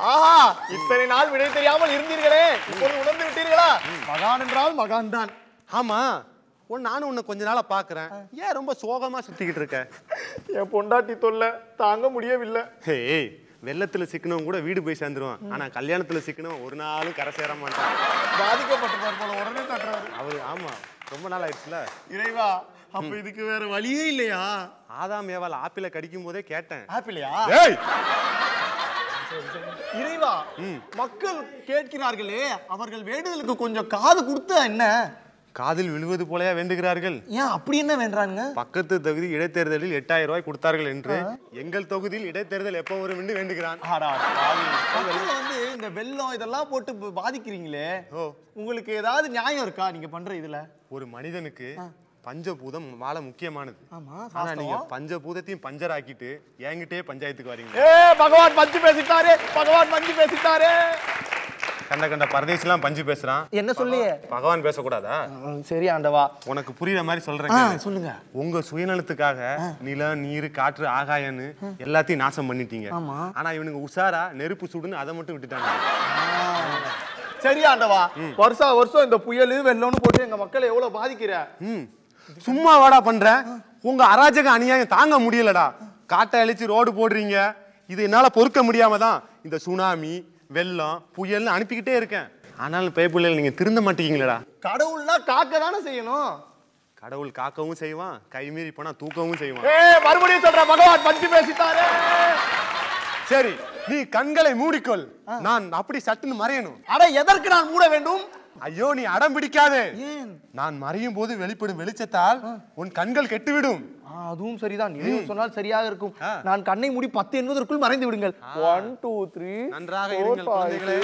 ஆஹா, இத்தனை நாள் விடை தெரியாமல் இருந்தீர்களே, இப்போது உணர்ந்து விட்டீர்களா? மகான் என்றால் மகான் தான். ஆமா, நானும் உன்னை கொஞ்ச நாளா பாக்குறேன். ஏன் ரொம்ப சோகமா சுத்திக்கிட்டு இருக்க? என் பொண்டாட்டி தொல்லை தாங்க முடியவில்லை. ஏய், வெள்ளத்துல சிக்கனவன் கூட வீடு போய் சேர்ந்துருவான். ஆனா கல்யாணத்துல சிக்கனவன் ஒரு நாளும் கரை சேர மாட்டான். பாதிக்கப்பட்டிருப்பார் போல, உடனே காட்டுறாரு அவரு. ஆமா, ரொம்ப நாள் ஆயிடுச்சுல. இறைவா, அப்ப இதுக்கு வேற வழியே இல்லையா? ஆதாம் ஏவாள் ஆப்பிளை கடிக்கும் போதே கேட்டேன். ஆப்பிளையா? இறைவா, மக்கள் கேட்கிறார்களே, அவர்கள் வேண்டுதலுக்கு கொஞ்சம் காது கொடுத்தா என்ன? காதில் விழுவது போலயா வேண்டுகிறார்கள்? ஏன் அப்படி என்ன வேண்டாங்க? பக்கத்து தொகுதி இடைத்தேர்தலில் 8000 ரூபாய் கொடுத்தார்கள் என்று எங்கள் தொகுதியில் இடைத்தேர்தல் எப்போ வரும் என்று வேண்டுகிறான். இந்த வெள்ளம் இதெல்லாம் போட்டு பாதிக்கிறீங்களே, உங்களுக்கு ஏதாவது நியாயம் இருக்கா நீங்க பண்ற இதுல? ஒரு மனிதனுக்கு பஞ்சபூதம் வாழ முக்கியமானது. ஆனா நீங்க பஞ்சபூதத்தையும் பஞ்சர் ஆக்கிட்டு என்கிட்டயே பஞ்சாயத்துக்கு வரீங்க. பகவான் பஞ்சு பேசிட்டாரு, பகவான் பஞ்சு பேசிட்டாரு. கண்ட பரதேசிலாம் பஞ்சு பேசுறான். என்ன சொல்லியே? பகவான் பேசக்கூடாதா? சரி ஆண்டவா. உனக்கு புரியுற மாதிரி சொல்றேன். சொல்லுங்க. உங்க சுயநலத்துக்காக நிலம், நீர், காற்று, ஆகாயன்னு எல்லாத்தையும் நாசம் பண்ணிட்டீங்க. ஆனா இவனுங்க உஷாரா நெருப்பு சுடுன்னு அதை மட்டும் விட்டுட்டாங்க. சரி ஆண்டவா, வருஷம் இந்த புயல் வெள்ளம்னு போட்டு எங்க மக்களை எவ்வளவு பாதிக்கிற. சும்மா வாடா பண்ற. உங்க அராஜக அநியாயம் தாங்க முடியலடா. காட்டை அழிச்சு ரோடு போடுறீங்க. இது என்னால பொறுக்க முடியாம தான் இந்த சுனாமி, வெள்ளம், புயல்னு அனுப்பிக்கிட்டே இருக்கேன். ஆனாலும் பேப்பிள்ளைகள் நீங்க திருந்த மாட்டீங்களா? கடவுள்னா காக்க தானே செய்யணும். கடவுள் காக்கவும் செய்வான், கைமீறி போனா தூக்கவும் செய்வான். மறுபடியும் சொல்ற பகவான் பஞ்சு பேசிட்டாரே. சரி, நீ கண்களை மூடிக்கொள். நான் அப்படி சட்டுன்னு மறையணும். அட எதற்கு நான் மூட வேண்டும்? ஐயோ, நீ அடம் பிடிக்காதே. நான் மறையும் போது வெளிப்படும் வெளிச்சத்தால் உன் கண்கள் கெட்டுவிடும். அதுவும் சரிதான். நீங்க சொன்னால் சரியாக இருக்கும். நான் கண்ணை மூடி 10 என்பதற்குள் மறைந்து விடுங்கள். 1 2 3 நன்றாக இருங்கள் குழந்தைகளே.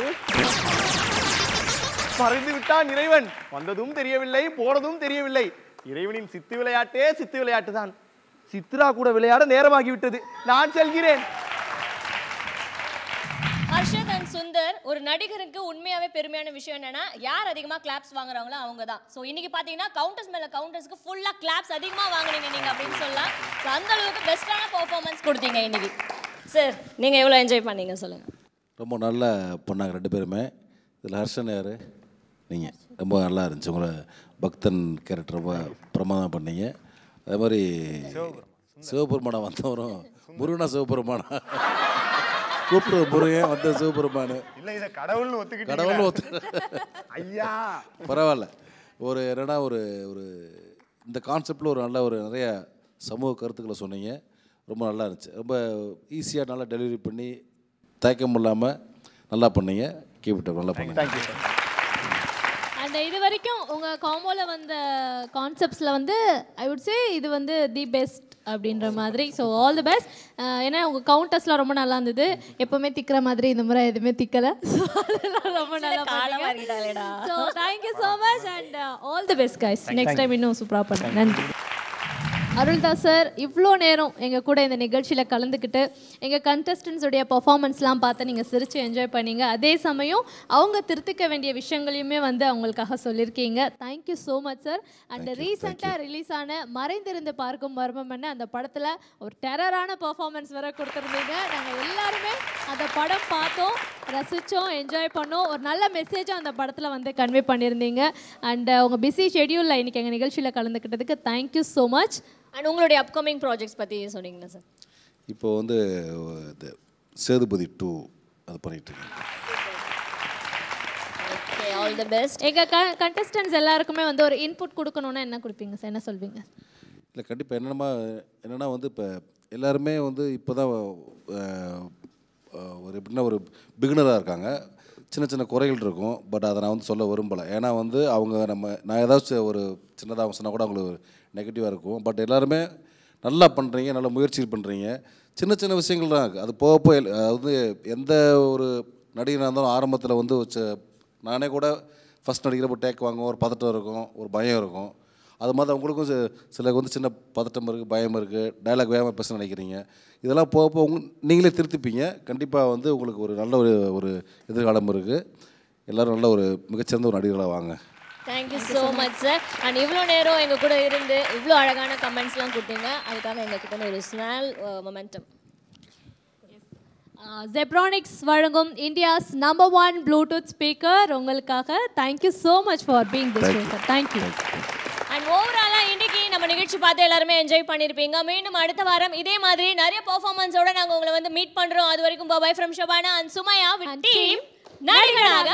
மறைந்து விட்டான் இறைவன். வந்ததும் தெரியவில்லை, போனதும் தெரியவில்லை. இறைவனின் சித்து விளையாட்டே சித்து விளையாட்டு தான். சித்ரா கூட விளையாட நேரமாகி விட்டது. நான் செல்கிறேன். ஹர்ஷத் அண்ட் சுந்தர், ஒரு நடிகருக்கு உண்மையாவே பெருமையான விஷயம் என்னன்னா யார் அதிகமா கிளாப்ஸ் வாங்குறாங்களோ அவங்க தான். ஸோ இன்னைக்கு பாத்தீங்கன்னா கவுண்டர்ஸ் மேல கவுண்டர்ஸ்க்கு ஃபுல்லா கிளாப்ஸ் அதிகமா வாங்குனீங்க நீங்க அப்படின்னு சொல்லலாம். ஸோ அந்த அளவுக்கு பெஸ்டான பெர்ஃபார்மன்ஸ் கொடுத்தீங்க இன்னைக்கு. சார், நீங்க எவ்வளவு என்ஜாய் பண்ணீங்க சொல்லுங்க. ரொம்ப நல்லா பண்ணாங்க 2 பேருமே. இதில் ஹர்ஷன் யார்? நீங்கள் ரொம்ப நல்லா இருந்துச்சு. உங்களை பக்தன் கேரக்டர் ரொம்ப பிரமாதம் பண்ணீங்க. அதே மாதிரி சிவபெருமானம் வந்தவரும் முருகனா சிவபெருமானா கூப்பிட்டு முருகன் வந்த சிவபெருமானு இல்ல இத கடவுள்னு ஒத்துக்கிட்டீங்க. கடவுள்னு ஒத்து ஐயா பரவாயில்ல. ஒரு என்னன்னா ஒரு ஒரு இந்த கான்செப்டில் ஒரு நல்ல ஒரு நிறைய சமூக கருத்துக்களை சொன்னீங்க. ரொம்ப நல்லா இருந்துச்சு. ரொம்ப ஈஸியாக நல்லா டெலிவரி பண்ணி தயக்கம் இல்லாமல் நல்லா பண்ணீங்க. கீப் இட் நல்லா பண்ணீங்க. Thank you sir. அண்ட் இது வரைக்கும் உங்கள் காம்போவில் வந்த கான்செப்ட்ஸில் வந்து ஐ வுட் சே இது வந்து தி பெஸ்ட் அப்படின்ற மாதிரி. So all the best. ஏன்னா உங்கள் கவுண்டர்ஸ்லாம் ரொம்ப நல்லா இருந்தது. எப்போவுமே திக்கிற மாதிரி இந்த முறை எதுவுமே திக்கலை. ஸோ அதெல்லாம் ரொம்ப நல்லா பண்ணீங்க. So thank you so much and all the best guys. Next time இன்னும் சூப்பராக பண்ணுங்க. நன்றி. அருள்தாஸ் சார், இவ்வளோ நேரம் எங்கள் கூட இந்த நிகழ்ச்சியில் கலந்துக்கிட்டு எங்கள் கண்டஸ்டன்ஸுடைய பர்ஃபார்மன்ஸ்லாம் பார்த்து நீங்கள் சிரித்து என்ஜாய் பண்ணீங்க. அதே சமயம் அவங்க திருத்திக்க வேண்டிய விஷயங்களையுமே வந்து அவங்களுக்காக சொல்லியிருக்கீங்க. Thank you so much sir. And ரீசெண்டாக ரிலீஸ் ஆன மறைந்திருந்து பார்க்கும் மர்மம் என்ன அந்த படத்தில் ஒரு டெரரான பர்ஃபார்மன்ஸ் வர கொடுத்துருந்தீங்க. நாங்கள் எல்லாருமே அந்த படம் பார்த்தோம், ரசித்தோம், என்ஜாய் பண்ணோம். ஒரு நல்ல மெசேஜும் அந்த படத்தில் வந்து கன்வே பண்ணியிருந்தீங்க. அண்ட் உங்கள் பிஸி ஷெடியூலில் இன்றைக்கி எங்கள் நிகழ்ச்சியில் கலந்துக்கிட்டதுக்கு தேங்க்யூ ஸோ மச். அண்ட் உங்களுடைய அப்கமிங் ப்ராஜெக்ட்ஸ் பற்றி சொன்னீங்களா சார்? இப்போ வந்து சேதுபதி 2 அது பண்ணிகிட்ருக்கேன். Okay, all the best. எங்கள் கண்டஸ்டன்ஸ் எல்லாருக்குமே வந்து ஒரு இன்புட் கொடுக்கணுன்னா என்ன கொடுப்பீங்க சார்? என்ன சொல்வீங்க? இல்லை கண்டிப்பாக என்னென்னா வந்து இப்போ எல்லாருமே வந்து இப்போ தான் ஒரு எப்படின்னா ஒரு பிகினராக இருக்காங்க. சின்ன சின்ன குறைகள் இருக்கும். பட் அதை நான் வந்து சொல்ல விரும்பலை. ஏன்னா வந்து அவங்க நான் ஏதாச்சும் ஒரு சின்னதாக சொன்னால் கூட அவங்களுக்கு நெகட்டிவாக இருக்கும். பட் எல்லாருமே நல்லா பண்ணுறீங்க, நல்ல முயற்சி பண்ணுறீங்க. சின்ன சின்ன விஷயங்கள் தான் இருக்குது. அது போக அதாவது எந்த ஒரு நடிகனாக இருந்தாலும் ஆரம்பத்தில் வந்து நானே கூட ஃபஸ்ட் நடிக்கிறப்போ டேக் வாங்குவோம், ஒரு பதட்டம் இருக்கும், ஒரு பயம் இருக்கும். அது மாதிரி அவங்களுக்கும் சிலருக்கு வந்து சின்ன பதட்டம் இருக்குது, பயம் இருக்குது, டைலாக் வேகமாக பேச நினைக்கிறீங்க. இதெல்லாம் போக நீங்களே திருத்திப்பீங்க. கண்டிப்பாக வந்து உங்களுக்கு ஒரு நல்ல ஒரு எதிர்காலம் இருக்குது. எல்லோரும் நல்ல ஒரு மிகச்சிறந்த ஒரு நடிகர்களாக வாங்க. Thank you so much sir. And இவ்வளோ நேரம் எங்கள் கூட இருந்து இவ்வளோ அழகான கமெண்ட்ஸ்லாம் கொடுத்தீங்க. அதுக்காக எங்ககிட்ட ஒரு ஸ்மால் மொமெண்டம். ஜெப்ரானிக்ஸ் வழங்கும் இந்தியாஸ் நம்பர் 1 ப்ளூடூத் ஸ்பீக்கர் உங்களுக்காக. Thank you so much for being this show sir. Thank you. And ஓவராலாக இன்னைக்கு நம்ம நிகழ்ச்சி பார்த்து எல்லாருமே என்ஜாய் பண்ணியிருப்பீங்க. மீண்டும் அடுத்த வாரம் இதே மாதிரி நிறைய பெர்ஃபார்மன்ஸோட நாங்கள் உங்களை வந்து மீட் பண்ணுறோம். அது வரைக்கும் bye from Shabana and Sumaiya with team நடிகனாக